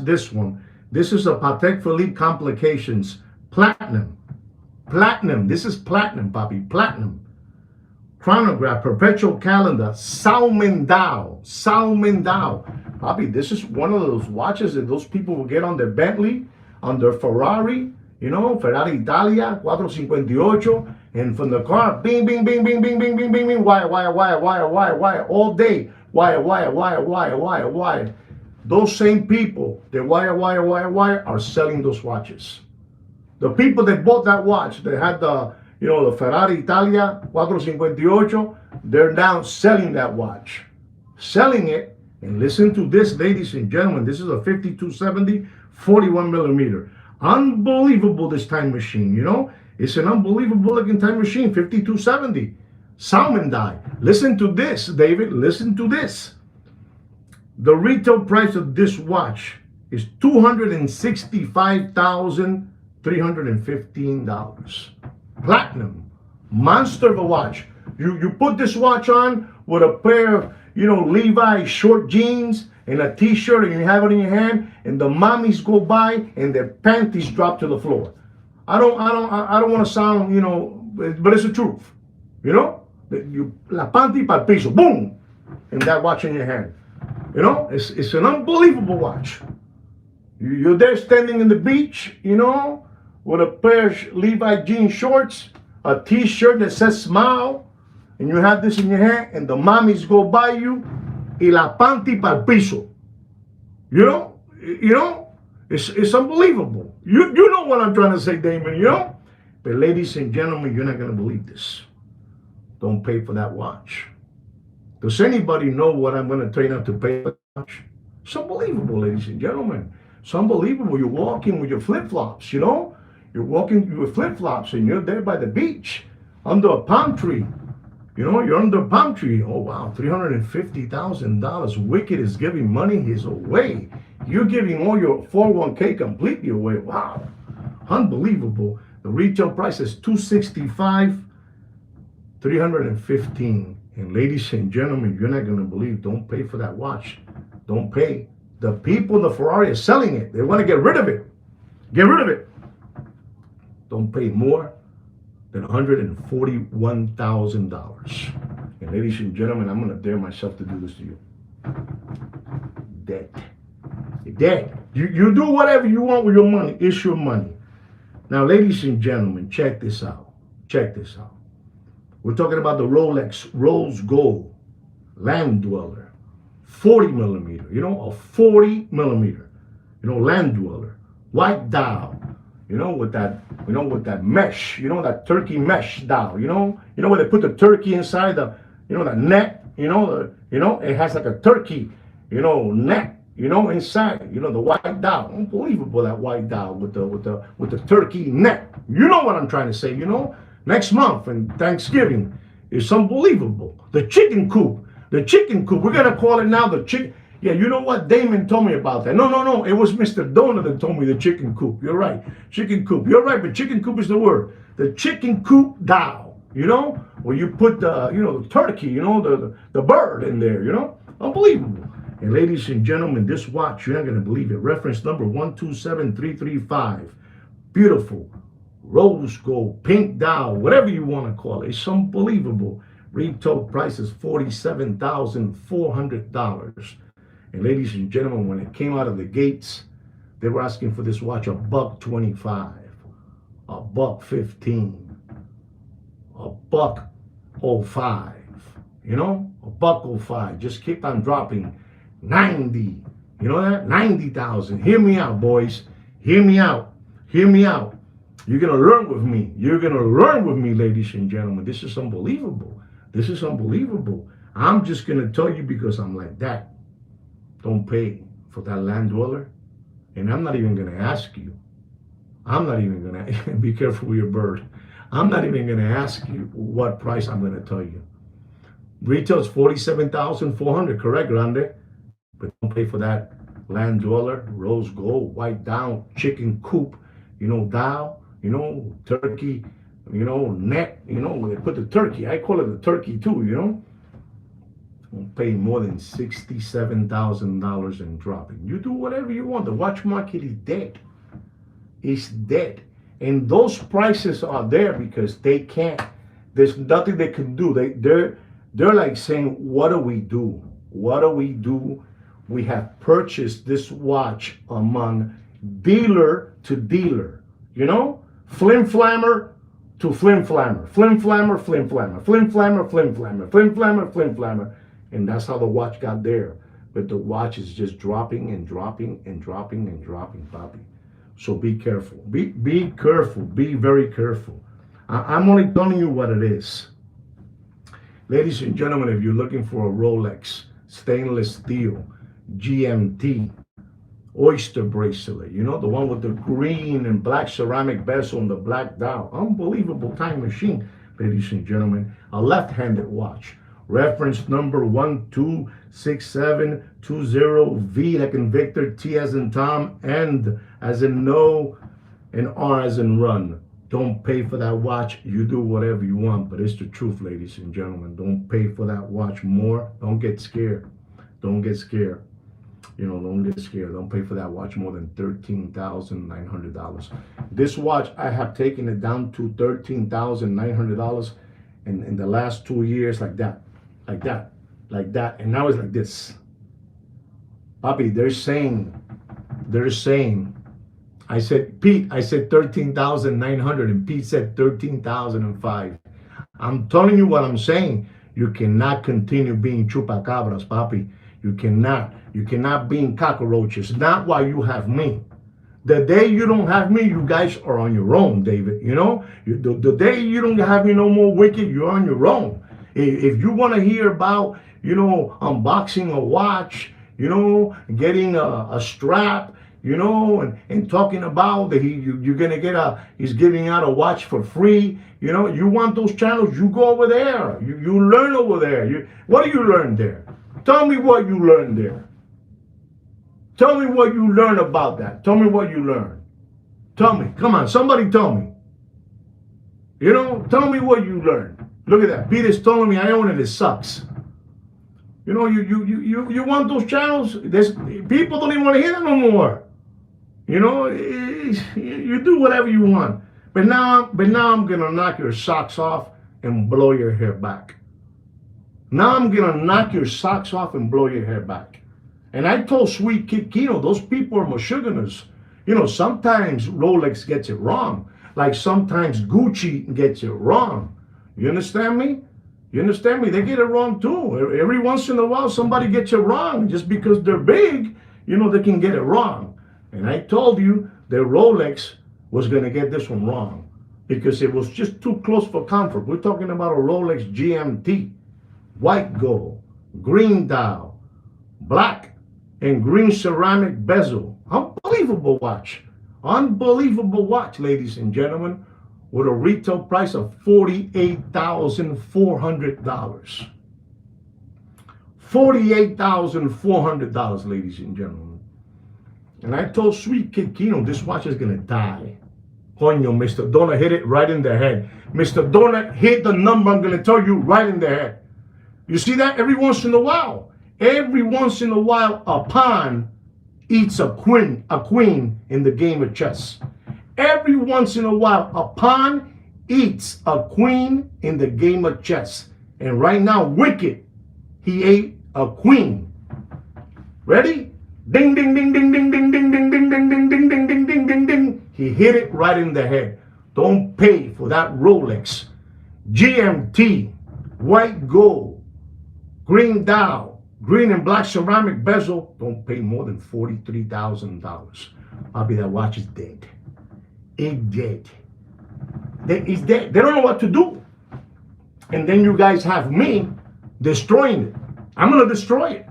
this one. This is a Patek Philippe Complications Platinum. Platinum. This is platinum, papi. Platinum. Chronograph, perpetual calendar, Salmendao. Papi, this is one of those watches that those people will get on their Bentley, on their Ferrari, Ferrari Italia, 458, and from the car, bing, bing, bing, bing, bing, bing, bing, bing, bing, wire, all day, wire. Those same people, that wire, are selling those watches. The people that bought that watch, they had the Ferrari Italia 458, they're now selling that watch. Selling it, and listen to this, ladies and gentlemen, this is a 5270, 41 millimeter. Unbelievable, this time machine, It's an unbelievable looking time machine, 5270. Salmon die. Listen to this, David, listen to this. The retail price of this watch is $265,315. Platinum, monster of a watch. You put this watch on with a pair of Levi short jeans and a t-shirt, and you have it in your hand, and the mommies go by and their panties drop to the floor. I don't want to sound but it's the truth. La panty pa'l piso, boom, and that watch in your hand. It's an unbelievable watch. You're there standing in the beach, with a pair of Levi jean shorts, a t-shirt that says smile, and you have this in your hand, and the mommies go by you, y la panty pa'l piso. It's unbelievable. You know what I'm trying to say, Damon, But ladies and gentlemen, you're not going to believe this. Don't pay for that watch. Does anybody know what I'm going to tell you not to pay for that watch? It's unbelievable, ladies and gentlemen. It's unbelievable. You're walking with your flip-flops, You're walking with flip-flops, and you're there by the beach, under a palm tree. You're under a palm tree. Oh, wow, $350,000. Wicked is giving money his away. You're giving all your 401k completely away. Wow, unbelievable. The retail price is $265,315. And ladies and gentlemen, you're not going to believe, don't pay for that watch. Don't pay. The people in the Ferrari are selling it. They want to get rid of it. Get rid of it. Don't pay more than $141,000. And ladies and gentlemen, I'm going to dare myself to do this to you. Dead. You're dead. You do whatever you want with your money. It's your money. Now, ladies and gentlemen, check this out. Check this out. We're talking about the Rolex Rose Gold Land Dweller, 40 millimeter. A 40 millimeter. Land Dweller, white dial. With that mesh. That turkey mesh dial. Where they put the turkey inside the, that net. It has like a turkey, net. Inside, the white dial. Unbelievable, that white dial with the turkey net. You know what I'm trying to say, Next month and Thanksgiving, it's unbelievable. The chicken coop. We're gonna call it now the chicken. Yeah, you know what? Damon told me about that. No. It was Mr. Donor that told me the chicken coop. You're right. Chicken coop. You're right, but chicken coop is the word. The chicken coop dial. Where you put the turkey, the bird in there. Unbelievable. And ladies and gentlemen, this watch, you're not going to believe it. Reference number 127335. Beautiful. Rose gold, pink dial, whatever you want to call it. It's unbelievable. Retail price is $47,400. And ladies and gentlemen, when it came out of the gates, they were asking for this watch $125. $1.15, $1.05, $1.05. Just keep on dropping. 90, you know that? 90,000. Hear me out, boys. Hear me out. Hear me out. You're gonna learn with me. You're gonna learn with me, ladies and gentlemen. This is unbelievable. This is unbelievable. I'm just gonna tell you because I'm like that. Don't pay for that land dweller. And I'm not even gonna ask you. I'm not even gonna be careful with your bird. I'm not even gonna ask you what price I'm gonna tell you. Retail is 47,400, correct, Grande? But don't pay for that land dweller, rose gold, white down, chicken coop, dial, turkey, neck, when they put the turkey, I call it the turkey too, Don't pay more than $67,000 and dropping. You do whatever you want. The watch market is dead. It's dead. And those prices are there because they can't, there's nothing they can do. They're like saying, what do we do? What do we do? We have purchased this watch among dealer to dealer, flim flammer to flim flammer, flim flammer, flim flammer, flim flammer, flim flammer, flim flammer, flim flammer. And that's how the watch got there. But the watch is just dropping and dropping and dropping and dropping, Bobby. So be careful. Be careful. Be very careful. I'm only telling you what it is. Ladies and gentlemen, if you're looking for a Rolex, stainless steel, GMT, oyster bracelet, the one with the green and black ceramic bezel and the black dial. Unbelievable time machine, ladies and gentlemen. A left-handed watch. Reference number 126720, V like in Victor, T as in Tom, N as in no, and R as in run. Don't pay for that watch. You do whatever you want, but it's the truth, ladies and gentlemen. Don't pay for that watch more. Don't get scared. Don't get scared. Don't get scared. Don't pay for that watch more than $13,900. This watch, I have taken it down to $13,900 in the last 2 years, like that. And now it's like this. Bobby, they're saying, I said 13,900 and Pete said 13,005. I'm telling you what I'm saying. You cannot continue being chupacabras, Papi. You cannot be cockroaches. Not while you have me. The day you don't have me, you guys are on your own, David. The day you don't have me no more, Wicked, you're on your own. If you want to hear about, unboxing a watch, getting a strap, and talking about that you're going to get he's giving out a watch for free. You want those channels, you go over there. You learn over there. What do you learn there? Tell me what you learned there. Tell me what you learned about that. Tell me what you learned. Tell me. Come on, somebody tell me. Tell me what you learned. Look at that. Peter's telling me I own it. It sucks. You want those channels? People don't even want to hear them no more. You do whatever you want. But now I'm gonna knock your socks off and blow your hair back. Now I'm gonna knock your socks off and blow your hair back. And I told Sweet Kid Kino, those people are mashuganas. Sometimes Rolex gets it wrong. Like sometimes Gucci gets it wrong. You understand me? They get it wrong too. Every once in a while, somebody gets it wrong. Just because they're big, they can get it wrong. And I told you that Rolex was going to get this one wrong because it was just too close for comfort. We're talking about a Rolex GMT, white gold, green dial, black and green ceramic bezel. Unbelievable watch. Unbelievable watch, ladies and gentlemen, with a retail price of $48,400. $48,400, ladies and gentlemen. And I told Sweet Kid Kino, this watch is going to die. Coño, Mr. Donut hit it right in the head. Mr. Donut hit the number I'm going to tell you right in the head. You see that? Every once in a while, a pawn eats a queen in the game of chess. Every once in a while, a pawn eats a queen in the game of chess. And right now, Wicked, he ate a queen. Ready? Ding, ding, ding, ding, ding, ding, ding, ding, ding, ding, ding, ding, ding, ding, ding, ding, ding. He hit it right in the head. don't pay for that Rolex GMT, white gold, green dial, green and black ceramic bezel. Don't pay more than $43,000. I'll be that watch is dead. It's dead. It's dead. They don't know what to do. And then you guys have me destroying it. I'm gonna destroy it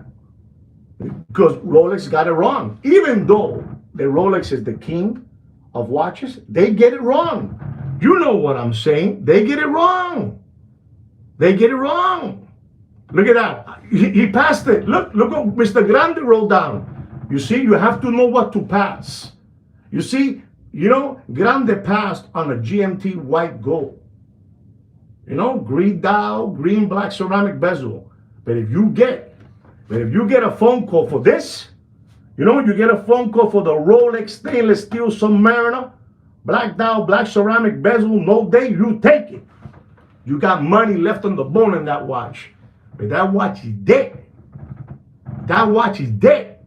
because Rolex got it wrong. Even though the Rolex is the king of watches, they get it wrong. You know what I'm saying? They get it wrong. They get it wrong. Look at that. He passed it. Look what Mr. Grande wrote down. You see, you have to know what to pass. You see, Grande passed on a GMT white gold. Green dial, green black ceramic bezel. But if you get a phone call for this, you get a phone call for the Rolex stainless steel Submariner, black dial, black ceramic bezel, no date, you take it. You got money left on the bone in that watch. But that watch is dead. That watch is dead.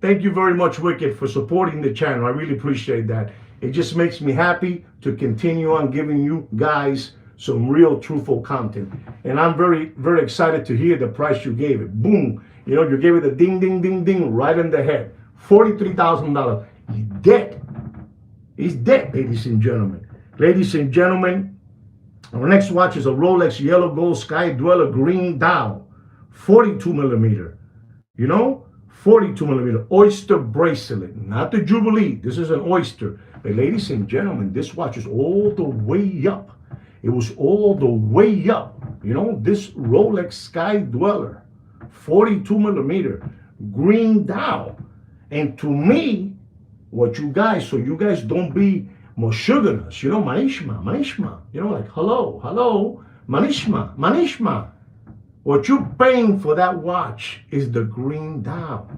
Thank you very much, Wicked, for supporting the channel. I really appreciate that. It just makes me happy to continue on giving you guys some real truthful content. And I'm very, very excited to hear the price you gave it. Boom. You gave it a ding, ding, ding, ding right in the head. $43,000. He's dead. He's dead, ladies and gentlemen. Ladies and gentlemen, our next watch is a Rolex Yellow Gold Sky Dweller Green Dial. 42 millimeter. 42 millimeter oyster bracelet, not the Jubilee. This is an oyster. But ladies and gentlemen, this watch is all the way up. It was all the way up. This Rolex Sky Dweller, 42 millimeter, green dial. And to me, so you guys don't be moshuganas, manishma, like hello, manishma. What you're paying for that watch is the green dial,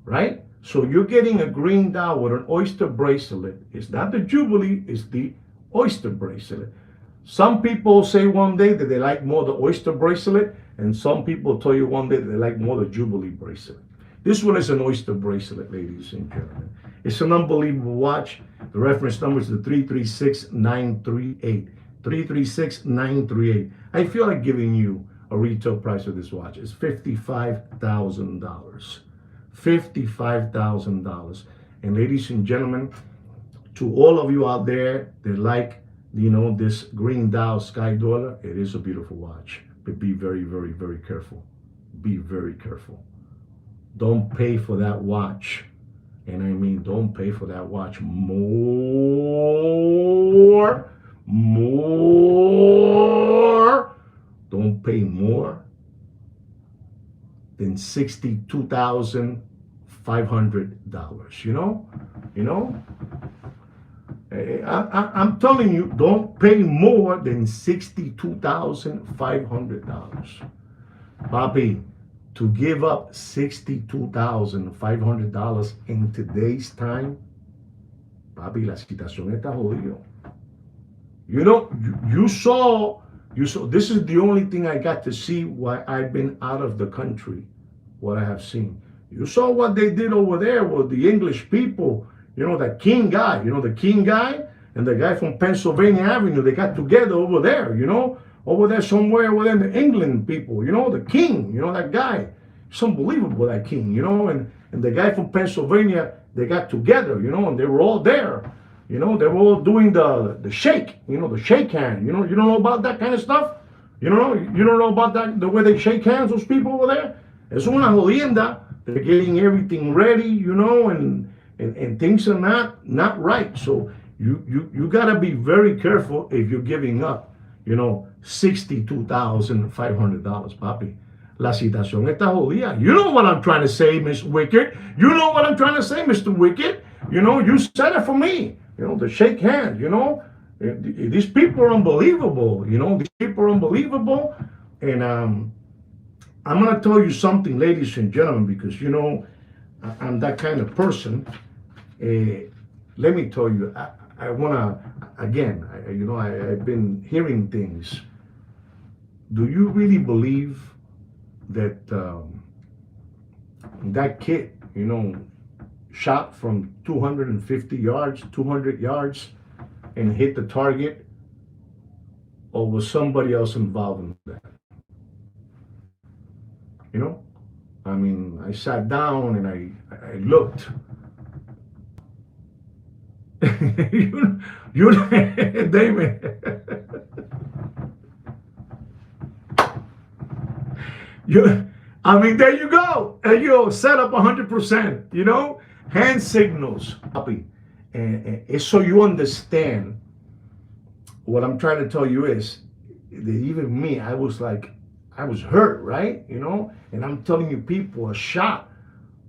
right? So you're getting a green dial with an oyster bracelet. It's not the Jubilee, it's the oyster bracelet. Some people say one day that they like more the oyster bracelet, and some people tell you one day that they like more the Jubilee bracelet. This one is an oyster bracelet, ladies and gentlemen. It's an unbelievable watch. The reference number is the 336938. 336938. I feel like giving you a retail price of this watch is $55,000. $55,000. And ladies and gentlemen, to all of you out there that like, this green dial Sky Dweller, it is a beautiful watch. But be very, very, very careful. Be very careful. Don't pay for that watch. And I mean, don't pay for that watch more. Don't pay more than $62,500. I'm telling you, don't pay more than $62,500. Papi, to give up $62,500 in today's time, papi, la situación está jodido. You saw, this is the only thing I got to see while I've been out of the country, what I have seen. You saw what they did over there with the English people, that King guy, the King guy and the guy from Pennsylvania Avenue, they got together over there, over there somewhere within the England people, the King, that guy. It's unbelievable, that King, and the guy from Pennsylvania, they got together, and they were all there. They were all doing the shake, the shake hand. You don't know about that kind of stuff? You don't know about that, the way they shake hands, those people over there? Es una jodienda. They're getting everything ready, and things are not right. So you gotta be very careful if you're giving up, $62,500, papi. La situación está jodida. You know what I'm trying to say, Miss Wicked. You know what I'm trying to say, Mr. Wicked. You said it for me. To shake hands, These people are unbelievable, These people are unbelievable. And I'm going to tell you something, ladies and gentlemen, because, I'm that kind of person. Let me tell you, I want to, again, I've been hearing things. Do you really believe that that kid, shot from 250 yards, 200 yards, and hit the target, or was somebody else involved in that? You know, I mean, I sat down and I looked. you, David, you, I mean, there you go. And you set up 100%, hand signals, copy. And so you understand what I'm trying to tell you is that even me, I was like, I was hurt, right? And I'm telling you, people, a shot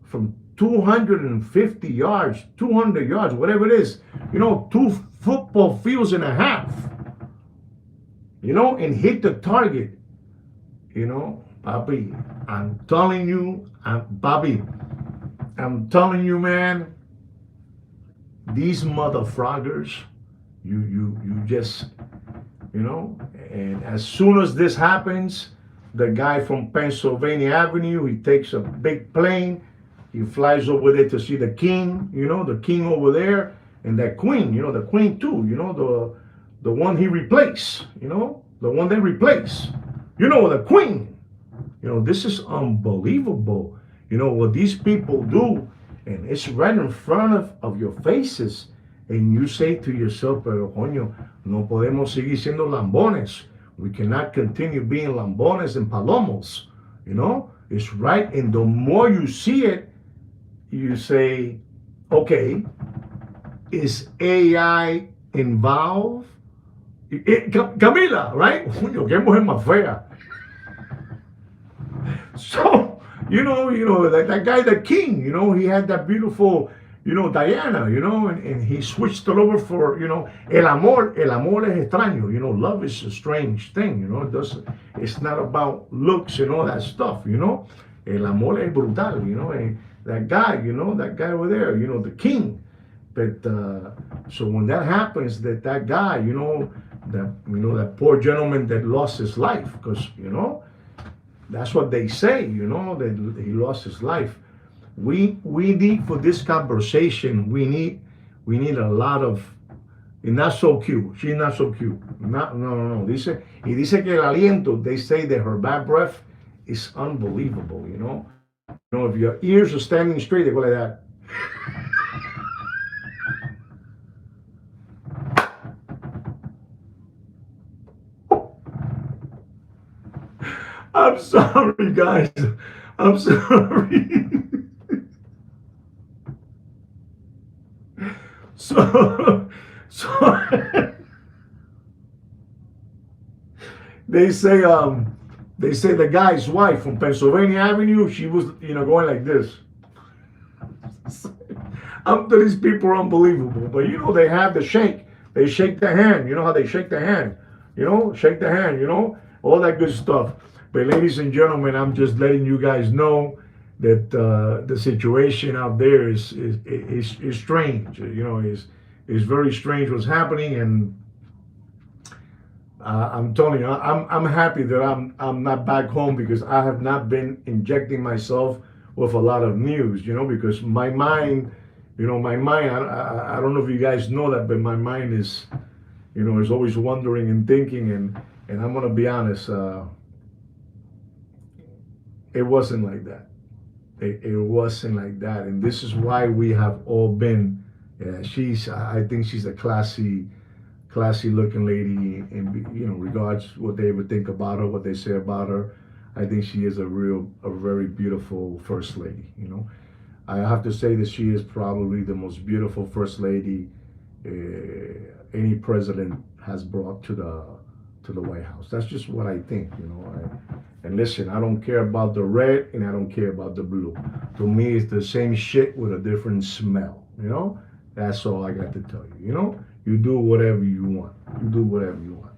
from 250 yards, 200 yards, whatever it is, 2 football fields and a half, and hit the target, Bobby, I'm telling you, I'm telling you, man, these motherfroggers, you just, and as soon as this happens, the guy from Pennsylvania Avenue, he takes a big plane, he flies over there to see the king, the king over there, and that queen, the queen too, the one he replaced, the one they replaced, the queen. This is unbelievable. What these people do, and it's right in front of your faces. And you say to yourself, pero coño, no podemos seguir siendo lambones. We cannot continue being lambones and palomos. It's right. And the more you see it, you say, okay, is AI involved? Camila, right? Coño, qué mujer más fea. So, that guy, the king, he had that beautiful, Diana, and he switched it over for, el amor es extraño, love is a strange thing, it's not about looks and all that stuff, el amor es brutal, and that guy, that guy over there, the king. But, so when that happens, that guy, that poor gentleman that lost his life, because, that's what they say, that he lost his life. We need, for this conversation, we need a lot of, and not so cute. She's not so cute. No. Dice que el aliento, they say that her bad breath is unbelievable, if your ears are standing straight, they go like that. I'm sorry, guys. I'm sorry. So they say the guy's wife from Pennsylvania Avenue, she was, going like this. These people are unbelievable. But they have the shake. They shake the hand. You know how they shake the hand. Shake the hand, all that good stuff. But ladies and gentlemen, I'm just letting you guys know that the situation out there is strange. Is very strange what's happening, and I'm telling you, I'm happy that I'm not back home, because I have not been injecting myself with a lot of news. Because my mind, I don't know if you guys know that, but my mind is, is always wondering and thinking, and I'm gonna be honest. It wasn't like that. It wasn't like that, and this is why we have all been. I think she's a classy looking lady, in regards what they would think about her, what they say about her. I think she is a very beautiful first lady. I have to say that she is probably the most beautiful first lady any president has brought to the White House. That's just what I think. And listen, I don't care about the red and I don't care about the blue. To me, it's the same shit with a different smell. That's all I got to tell you. You do whatever you want. You do whatever you want.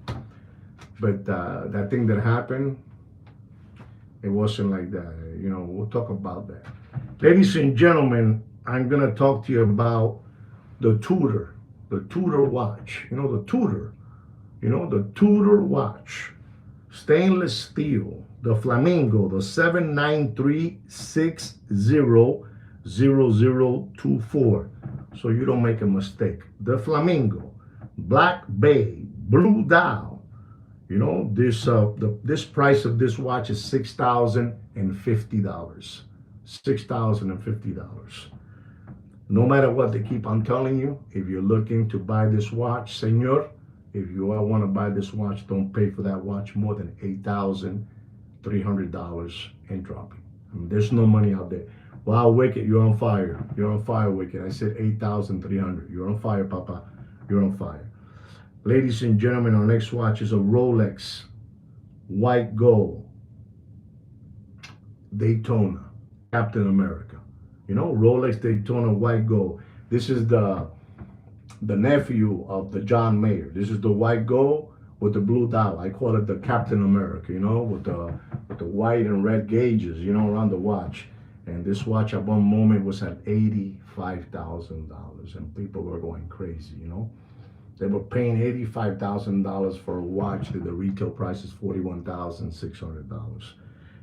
But that thing that happened, it wasn't like that. We'll talk about that. Ladies and gentlemen, I'm gonna talk to you about the Tudor watch. The Tudor watch, stainless steel, the Flamingo, the 79360 0024, so you don't make a mistake. The Flamingo, Black Bay, Blue Dial. You know, this price of this watch is $6,050. $6,050. No matter what they keep on telling you, if you're looking to buy this watch, senor, if you want to buy this watch, don't pay for that watch more than $8,300 in dropping. I mean, there's no money out there. Wow, Wicked, you're on fire. You're on fire, Wicked. I said 8,300. You're on fire, Papa. You're on fire. Ladies and gentlemen, our next watch is a Rolex white gold Daytona Captain America. You know, Rolex Daytona white gold. This is the nephew of the John Mayer. This is the white gold with the blue dial. I call it the Captain America, you know, with the white and red gauges, you know, around the watch. And this watch at one moment was at $85,000, and people were going crazy, you know. They were paying $85,000 for a watch that the retail price is $41,600.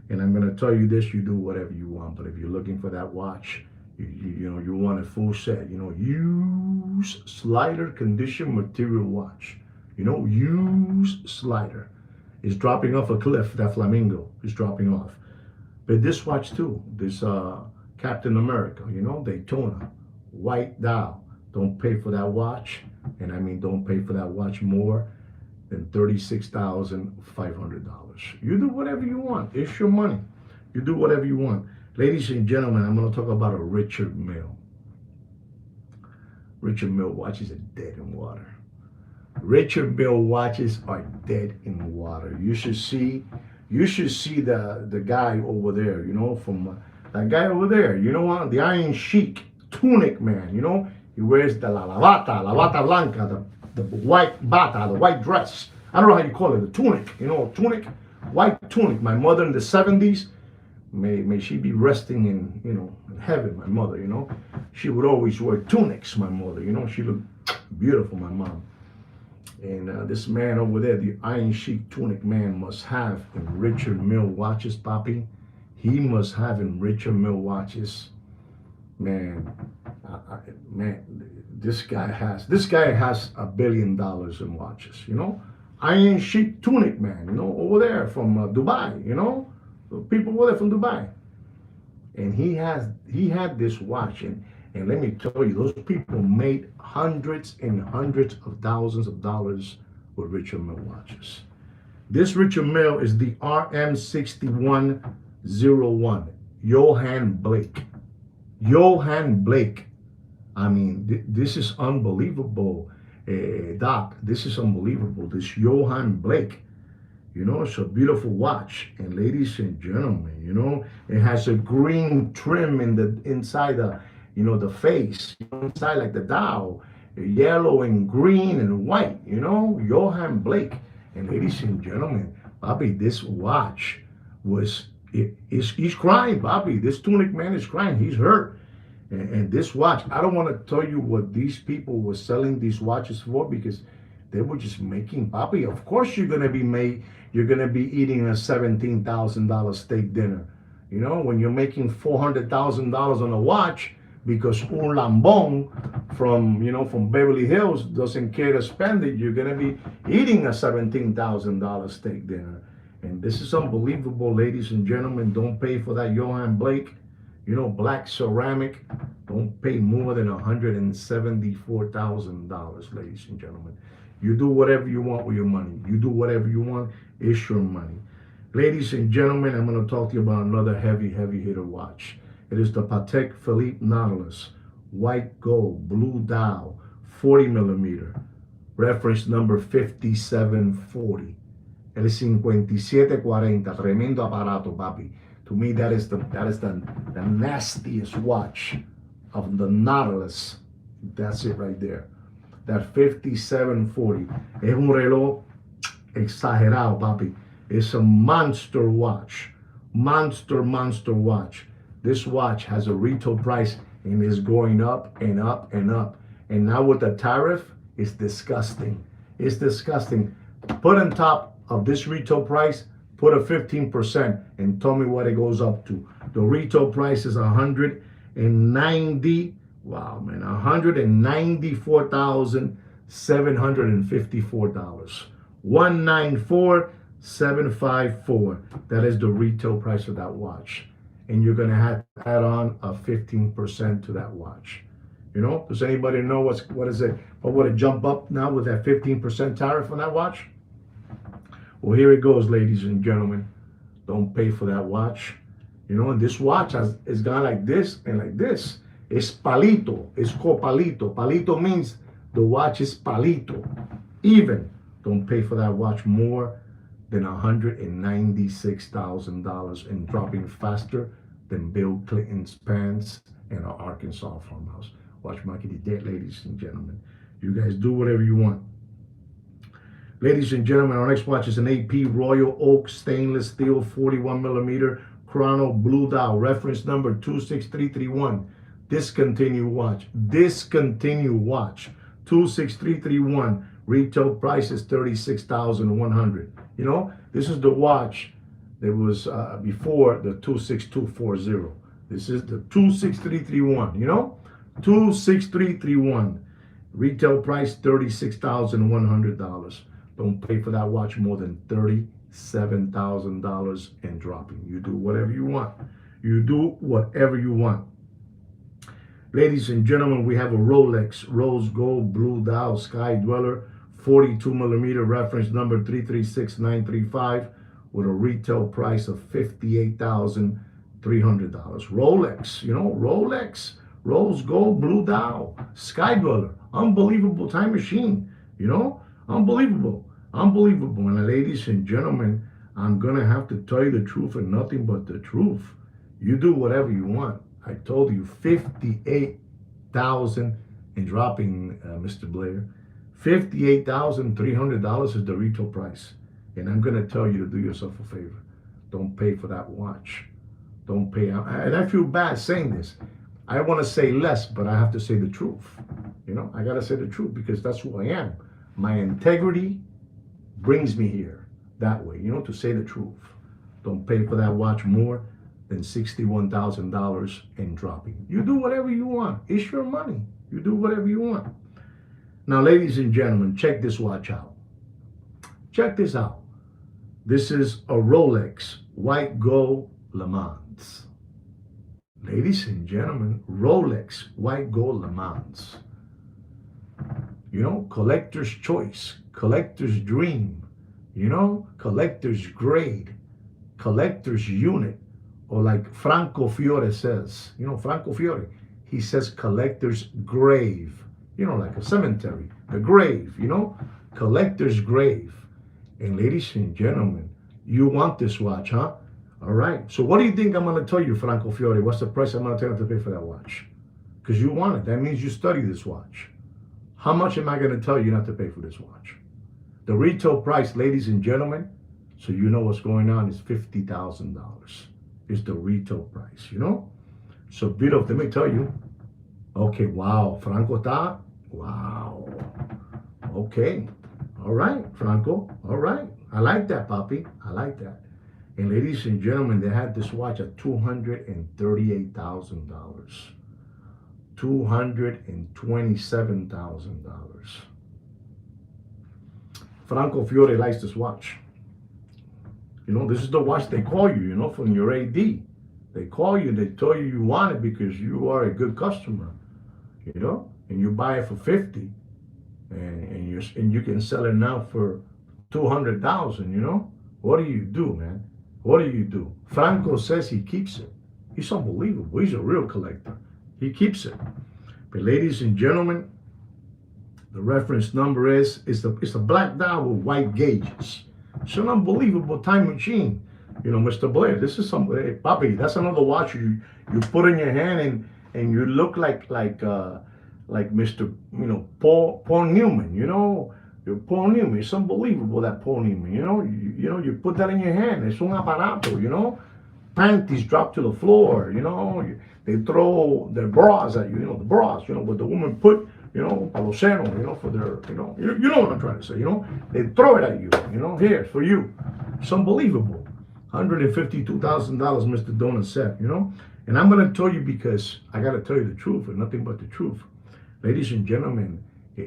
And I'm going to tell you this, you do whatever you want, but if you're looking for that watch, you know, you want a full set, you know, use slider condition material watch, you know, use slider. It's dropping off a cliff, that Flamingo is dropping off. But this watch too, this Captain America, you know, Daytona, white dial. Don't pay for that watch, and I mean don't pay for that watch more than $36,500. You do whatever you want. It's your money. You do whatever you want. Ladies and gentlemen, I'm going to talk about a Richard Mille. Richard Mille watches are dead in water. Richard Mille watches are dead in water. You should see the guy over there, you know, from that guy over there, you know what? The Iron Sheik, tunic man, you know. He wears the la bata blanca, the white bata, the white dress. I don't know how you call it, the tunic, you know, tunic, white tunic. My mother in the 70s, may she be resting in, you know, in heaven, my mother, you know. She would always wear tunics, my mother, you know. She looked beautiful, my mom. And this man over there, the Iron Sheik tunic man, must have in Richard Mille watches, Papi. He must have in Richard Mille watches. Man, this guy has $1 billion in watches, you know. Iron Sheik tunic man, you know, over there from Dubai, you know, the people over there from Dubai. And he had this watch, and let me tell you, those people made hundreds and hundreds of thousands of dollars with Richard Mille watches. This Richard Mille is the RM6101, Johann Blake. Johann Blake. I mean, this is unbelievable, Doc. This is unbelievable. This Johann Blake, you know, it's a beautiful watch. And ladies and gentlemen, you know, it has a green trim in the inside the, you know, the face, inside like the dial, yellow and green and white, you know, Johann Blake. And ladies and gentlemen, Bobby, this watch was, he's crying, Bobby. This tunic man is crying. He's hurt. And this watch, I don't want to tell you what these people were selling these watches for, because they were just making, Bobby. Of course you're gonna be eating a $17,000 steak dinner. You know, when you're making $400,000 on a watch because un lambón from Beverly Hills doesn't care to spend it, you're gonna be eating a $17,000 steak dinner. And this is unbelievable, ladies and gentlemen. Don't pay for that Johann Blake, you know, black ceramic. Don't pay more than $174,000, ladies and gentlemen. You do whatever you want with your money. You do whatever you want. It's your money. Ladies and gentlemen, I'm going to talk to you about another heavy hitter watch. It is the Patek Philippe Nautilus, white gold, blue dial, 40 millimeter, reference number 5740. El 5740, tremendo aparato, papi. To me, that is the nastiest watch of the Nautilus. That's it right there. That 5740. Es un reloj exagerado, papi. It's a monster watch. Monster watch. This watch has a retail price and is going up and up and up. And now with the tariff, it's disgusting. It's disgusting. Put on top of this retail price, put a 15% and tell me what it goes up to. The retail price is $180,000. Wow, man, $194,754. 194,754. That is the retail price of that watch. And you're gonna have to add on a 15% to that watch. Does anybody know what is it? What would it jump up now with that 15% tariff on that watch? Well, here it goes, ladies and gentlemen. Don't pay for that watch. And this watch is gone like this and like this. It's palito. It's called palito. Palito means the watch is palito. Even. Don't pay for that watch more than $196,000 and dropping faster than Bill Clinton's pants in our Arkansas farmhouse. Watch market dead, ladies and gentlemen. You guys do whatever you want. Ladies and gentlemen, our next watch is an AP Royal Oak stainless steel 41 millimeter chrono blue dial, reference number 26331. Discontinued watch. 26331. Retail price is $36,100. This is the watch that was before the 26240. This is the 26331. 26331. Retail price $36,100. Don't pay for that watch more than $37,000 and dropping. You do whatever you want. You do whatever you want. Ladies and gentlemen, we have a Rolex Rose Gold Blue Dial Sky Dweller 42 millimeter, reference number 336935, with a retail price of $58,300. Rolex, Rolex Rose Gold Blue Dial Sky Dweller, unbelievable time machine, unbelievable. And ladies and gentlemen, I'm gonna have to tell you the truth and nothing but the truth. You do whatever you want. I told you $58,000 and dropping, Mr. Blair. $58,300 is the retail price. And I'm gonna tell you to do yourself a favor. Don't pay for that watch. Don't pay. And I feel bad saying this. I want to say less, but I have to say the truth. I gotta say the truth because that's who I am. My integrity brings me here that way, to say the truth. Don't pay for that watch more than $61,000 and dropping. You do whatever you want. It's your money. You do whatever you want. Now, ladies and gentlemen, check this watch out. Check this out. This is a Rolex White Gold Le Mans. Ladies and gentlemen, Rolex White Gold Le Mans. Collector's choice, collector's dream, collector's grade, collector's unit, or like Franco Fiore says, Franco Fiore, he says collector's grave, like a cemetery, a grave, collector's grave. And ladies and gentlemen, you want this watch, huh? All right. So what do you think I'm going to tell you, Franco Fiore? What's the price I'm going to tell you to pay for that watch? Because you want it. That means you study this watch. How much am I going to tell you not to pay for this watch? The retail price, ladies and gentlemen, so you know what's going on, is $50,000. Is the retail price, So Vito, let me tell you. Okay, wow. Franco ta? Wow. Okay. All right, Franco. All right. I like that, Papi. I like that. And ladies and gentlemen, they had this watch at $238,000. $227,000. Franco Fiore likes this watch. This is the watch they call you, from your AD. They call you, they tell you want it because you are a good customer, and you buy it for 50, and you can sell it now for 200,000. What do you do, man? What do you do? Franco says he keeps it. He's unbelievable. He's a real collector. He keeps it. But ladies and gentlemen, the reference number it's a black dial with white gauges. It's an unbelievable time machine. Mr. Blair, this is hey, Papi, that's another watch you put in your hand and you look like Mr. Paul Newman, You're Paul Newman. It's unbelievable, that Paul Newman, you put that in your hand. It's un aparato, Panties drop to the floor, They throw their bras at you, the bras, what the woman put, paloseno, for their, you know what I'm trying to say, They throw it at you, here, for you. It's unbelievable. $152,000, Mr. Donut said, And I'm going to tell you because I got to tell you the truth and nothing but the truth. Ladies and gentlemen,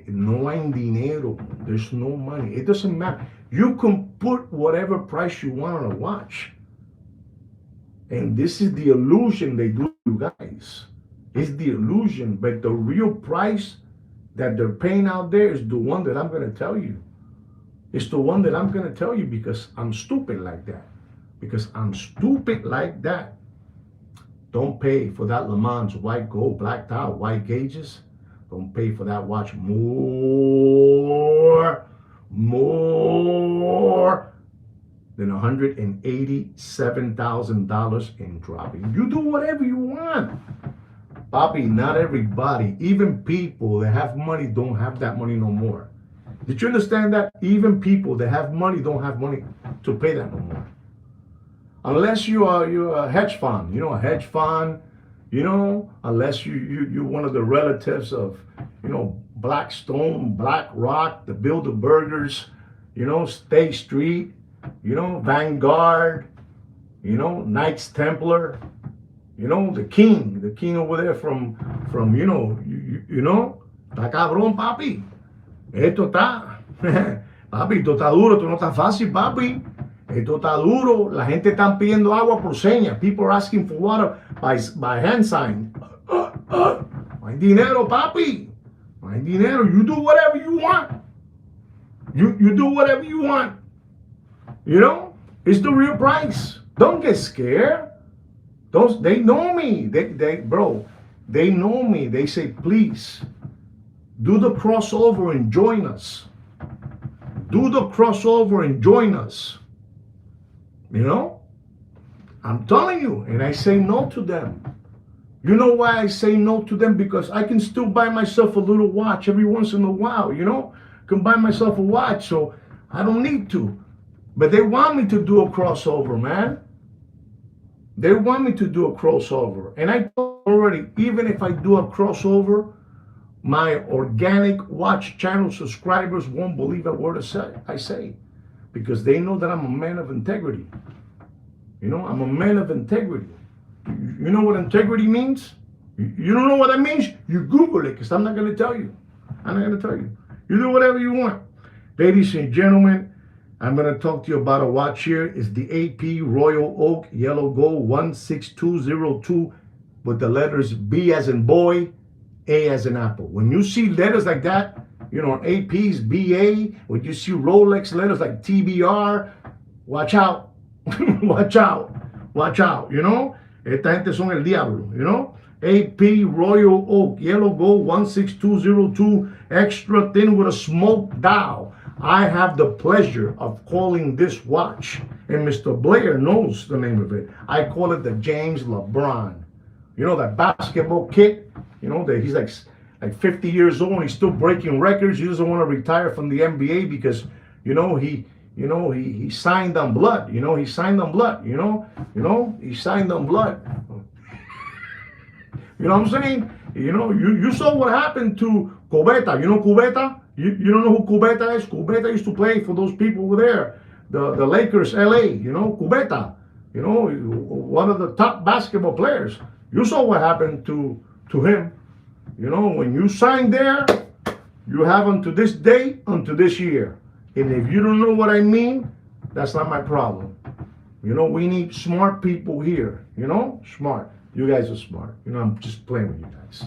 no hay dinero. There's no money. It doesn't matter. You can put whatever price you want on a watch. And this is the illusion they do, you guys. It's the illusion. But the real price that they're paying out there is the one that I'm going to tell you. It's the one that I'm going to tell you because I'm stupid like that. Because I'm stupid like that. Don't pay for that Le Mans white gold, blacked out, white gauges. Don't pay for that watch more than $187,000 in dropping. You do whatever you want. Bobby, not everybody, even people that have money don't have that money no more. Did you understand that? Even people that have money don't have money to pay that no more. Unless you're a hedge fund, a hedge fund, unless you're one of the relatives of, Blackstone, BlackRock, the Bilderbergers, State Street, Vanguard, Knights Templar, the king over there from está cabrón, papi. Esto está, papi, esto está duro, esto no está fácil, papi. Esto está duro. La gente está pidiendo agua por señas. People are asking for water by hand sign. No hay dinero, papi. No hay dinero. You do whatever you want. You do whatever you want. It's the real price. Don't get scared. They know me. They know me. They say, please, do the crossover and join us. Do the crossover and join us. I'm telling you, and I say no to them. You know why I say no to them? Because I can still buy myself a little watch every once in a while, can buy myself a watch, so I don't need to. But they want me to do a crossover, man. They want me to do a crossover. And I told already, even if I do a crossover, my organic watch channel subscribers won't believe a word I say. Because they know that I'm a man of integrity. I'm a man of integrity. You know what integrity means? You don't know what that means? You Google it, because I'm not going to tell you. I'm not going to tell you. You do whatever you want. Ladies and gentlemen, I'm going to talk to you about a watch here. It's the AP Royal Oak Yellow Gold 16202 with the letters B as in boy, A as in apple. When you see letters like that, AP's BA, when you see Rolex letters like TBR, watch out. Watch out. Watch out, Esta gente son el diablo, AP Royal Oak, Yellow Gold 16202, extra thin with a smoke dial. I have the pleasure of calling this watch, and Mr. Blair knows the name of it. I call it the James LeBron. That basketball kid, that he's like 50 years old and he's still breaking records. He doesn't want to retire from the NBA because, he signed on blood. He signed on blood. He signed on blood. You know what I'm saying? You saw what happened to Cubeta. Cubeta? You don't know who Cubeta is? Cubeta used to play for those people over there, the Lakers, LA. Cubeta. One of the top basketball players. You saw what happened to him. When you sign there, you have unto this day, unto this year. And if you don't know what I mean, that's not my problem. We need smart people here. Smart. You guys are smart. I'm just playing with you guys.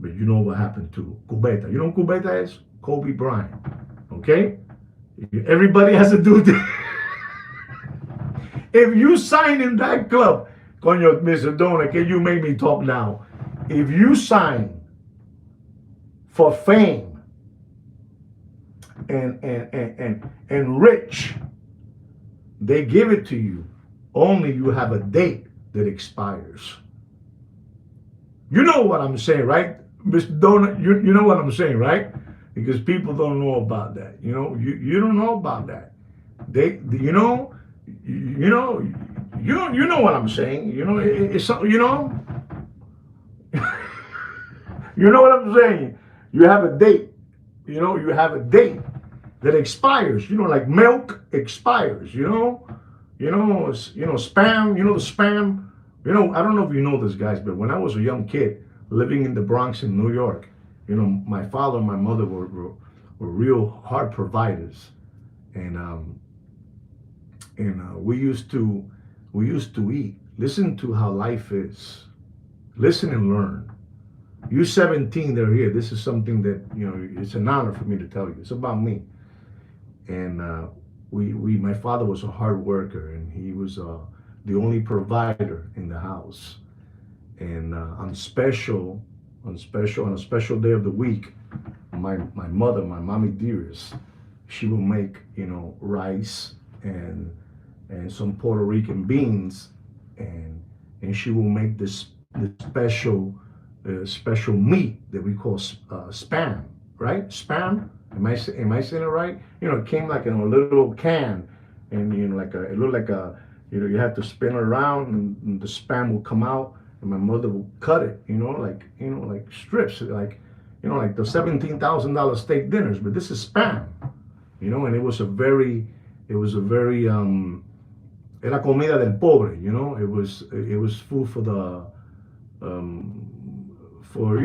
But you know what happened to Cubeta. You know who Cubeta is? Kobe Bryant. Okay? Everybody has to do this. If you sign in that club, Coño, Mr. Dona, can you make me talk now? If you sign for fame and rich, they give it to you. Only you have a date that expires. You know what I'm saying, right? Mr. Donut, you know what I'm saying, right? Because people don't know about that. You don't know about that. You know what I'm saying. It's you know what I'm saying. You have a date. You have a date that expires. Like milk expires. Spam. The spam You know, I don't know if you know this, guys, but when I was a young kid living in the Bronx in New York, you know, my father and my mother were real hard providers, and we used to eat. Listen to how life is. Listen and learn. You 17, they're here. This is something that, you know, it's an honor for me to tell you. It's about me. And my father was a hard worker, and he was the only provider in the house. And on a special day of the week, my mother, my mommy dearest, she will make, you know, rice and some Puerto Rican beans, and she will make this special meat that we call spam, right? Spam. Am I saying it right? You know, it came like in a little can, and you know, it looked like a, you know, you have to spin it around, and the spam will come out, and my mother will cut it, you know, like strips, like, you know, like the $17,000 steak dinners, but this is spam, you know, and it was a very era comida del pobre, you know, it was food for the for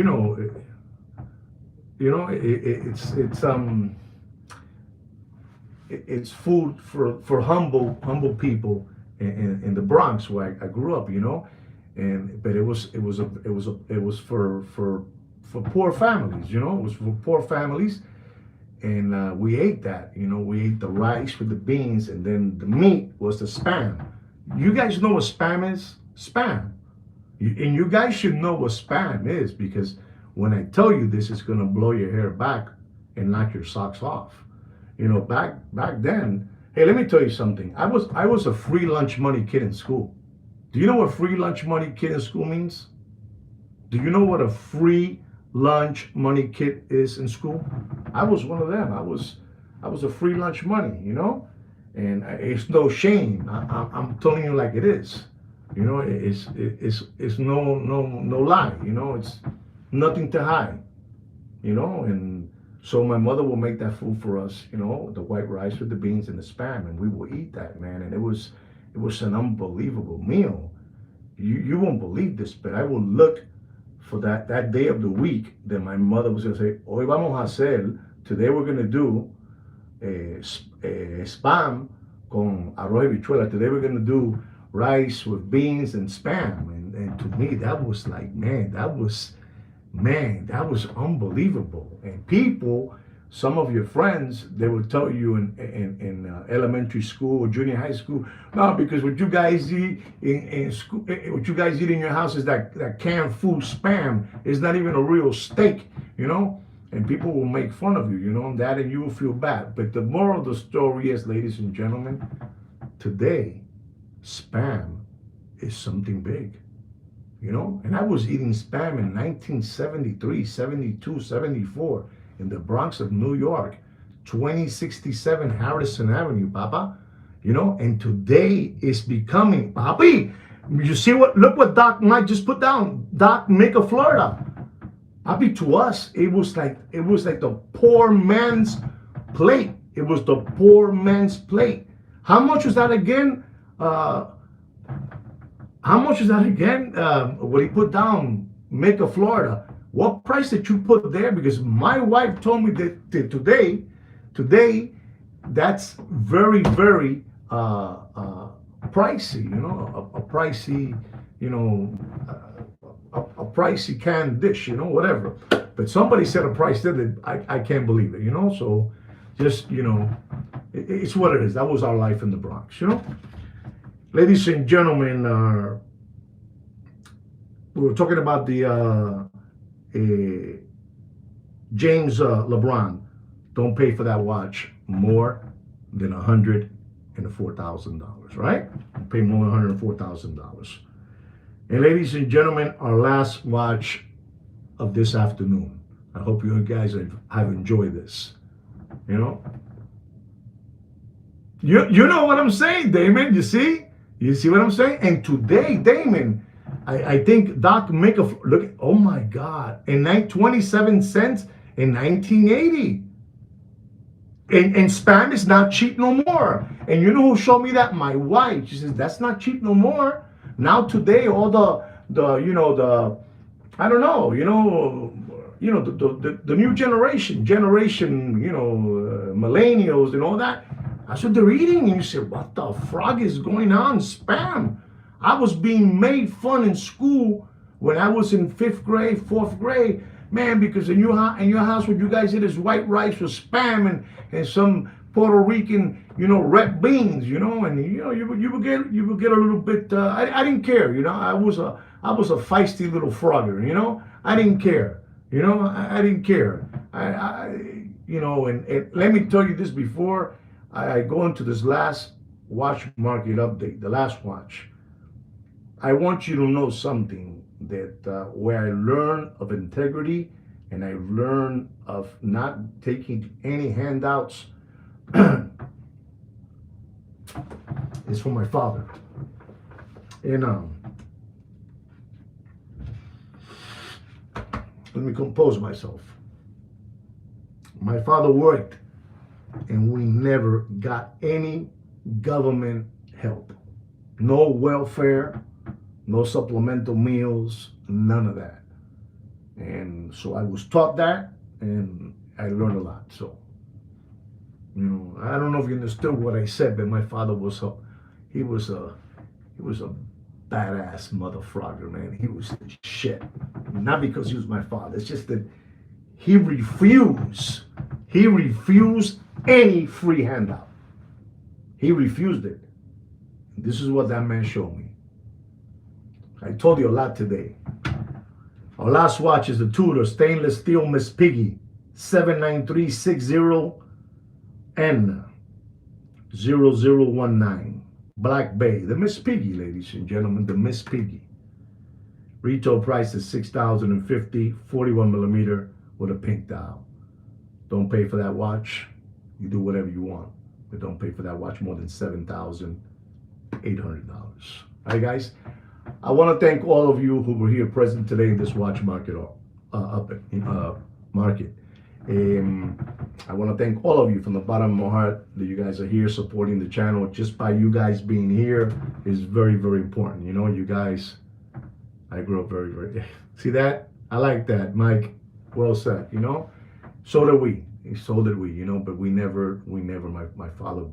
it's food for humble people in the Bronx where I grew up, you know, and but it was for poor families, you know, it was for poor families, and we ate that, you know, we ate the rice with the beans, and then the meat was the spam. You guys know what spam is? Spam. And you guys should know what spam is, because when I tell you this, it's gonna blow your hair back and knock your socks off. You know, back then. Hey, let me tell you something. I was a free lunch money kid in school. Do you know what free lunch money kid in school means? Do you know what a free lunch money kid is in school? I was one of them. I was a free lunch money, you know, and it's no shame. I'm telling you like it is. You know, it's no lie. You know, it's nothing to hide. You know, and so my mother will make that food for us. You know, the white rice with the beans and the spam, and we will eat that, man. And it was an unbelievable meal. You won't believe this, but I will look for that day of the week that my mother was gonna say, "Hoy vamos a hacer." Today we're gonna do spam con arroz y bichuela. Today we're gonna do rice with beans and spam, and to me that was like, man, that was unbelievable. And people, some of your friends, they will tell you in elementary school or junior high school, no, because what you guys eat in school, what you guys eat in your house is that canned food spam. It's not even a real steak, you know. And people will make fun of you, you know, that, and you will feel bad. But the moral of the story is, ladies and gentlemen, today spam is something big, you know. And I was eating spam in 1973, 72, 74 in the Bronx of New York, 2067 Harrison Avenue, Papa, you know. And today it's becoming, Papi, you see look what Doc Mike just put down, Doc Maker, Florida. Papi, to us, it was like the poor man's plate. It was the poor man's plate. How much was that again? What he put down, Maker, Florida. What price did you put there? Because my wife told me that today, that's very, very pricey. You know, a pricey, you know, a pricey canned dish. You know, whatever. But somebody said a price there that I can't believe it. You know, so just, you know, it's what it is. That was our life in the Bronx. You know. Ladies and gentlemen, we were talking about the James LeBron. Don't pay for that watch more than $104,000, right? Don't pay more than $104,000. And ladies and gentlemen, our last watch of this afternoon. I hope you guys have enjoyed this. You know? You know what I'm saying, Damon? You see? You see what I'm saying? And today, Damon, I think Doc make look. Oh my God! And 27 cents in 1980. And spam is not cheap no more. And you know who showed me that? My wife. She says that's not cheap no more. Now today, all the I don't know, the new generation, millennials and all that. That's what they're eating. And you say, what the frog is going on? Spam. I was being made fun in school when I was in fifth grade, fourth grade, man, because in your house, what you guys did is white rice with spam and some Puerto Rican, red beans, and you would get a little bit. I didn't care, I was a feisty little frogger, I didn't care, I didn't care. And let me tell you this before I go into this last watch market update, the last watch. I want you to know something that where I learn of integrity and I learn of not taking any handouts is from my father. And let me compose myself. My father worked and we never got any government help. No welfare, no supplemental meals, none of that. And so I was taught that and I learned a lot. So, I don't know if you understood what I said, but my father was he was a badass motherfucker, man. He was the shit. Not because he was my father. It's just that he refused any free handout. He refused it. This is what that man showed me. I told you a lot today. Our last watch is the Tudor stainless steel Miss Piggy 79360N0019 Black Bay. The Miss Piggy, ladies and gentlemen, the Miss Piggy. Retail price is $6,050, 41 millimeter with a pink dial. Don't pay for that watch. You do whatever you want, but don't pay for that watch more than $7,800. All right, guys. I want to thank all of you who were here present today in this watch market market. I want to thank all of you from the bottom of my heart that you guys are here supporting the channel. Just by you guys being here is very, very important. You guys, I grew up very, very. See that? I like that, Mike. Well said. So did we. So did we. But we never. My father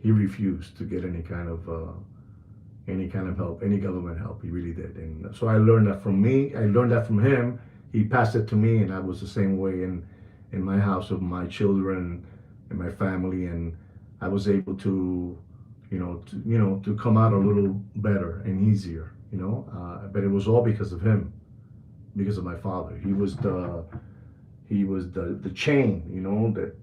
he refused to get any kind of help, any government help. He really did. And so I learned that from me. I learned that from him. He passed it to me, and I was the same way in my house with my children and my family, and I was able to, to come out a little better and easier, but it was all because of him, because of my father. He was the chain, that,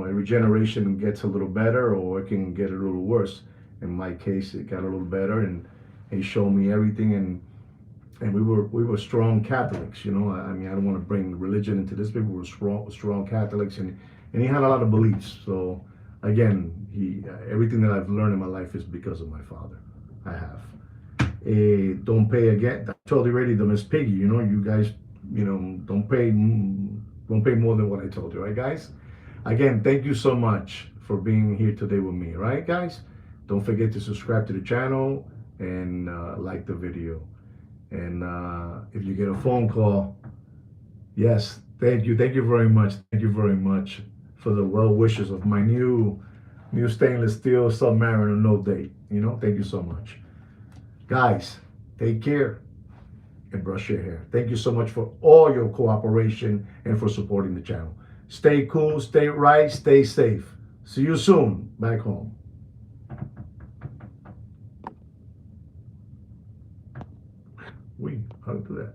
every generation gets a little better or it can get a little worse. In my case, it got a little better, and he showed me everything, and we were strong Catholics. I don't want to bring religion into this, but we were strong Catholics, and he had a lot of beliefs. So again, everything that I've learned in my life is because of my father. I have. Don't pay again. I told you already, the Miss Piggy. You guys, don't pay more than what I told you, right, guys? Again, thank you so much for being here today with me, right, guys? Don't forget to subscribe to the channel and like the video. And if you get a phone call, yes, thank you very much. Thank you very much for the well wishes of my new stainless steel Submariner, no date. Thank you so much, guys. Take care and brush your hair. Thank you so much for all your cooperation and for supporting the channel. Stay cool, stay right, stay safe. See you soon back home. How to do that?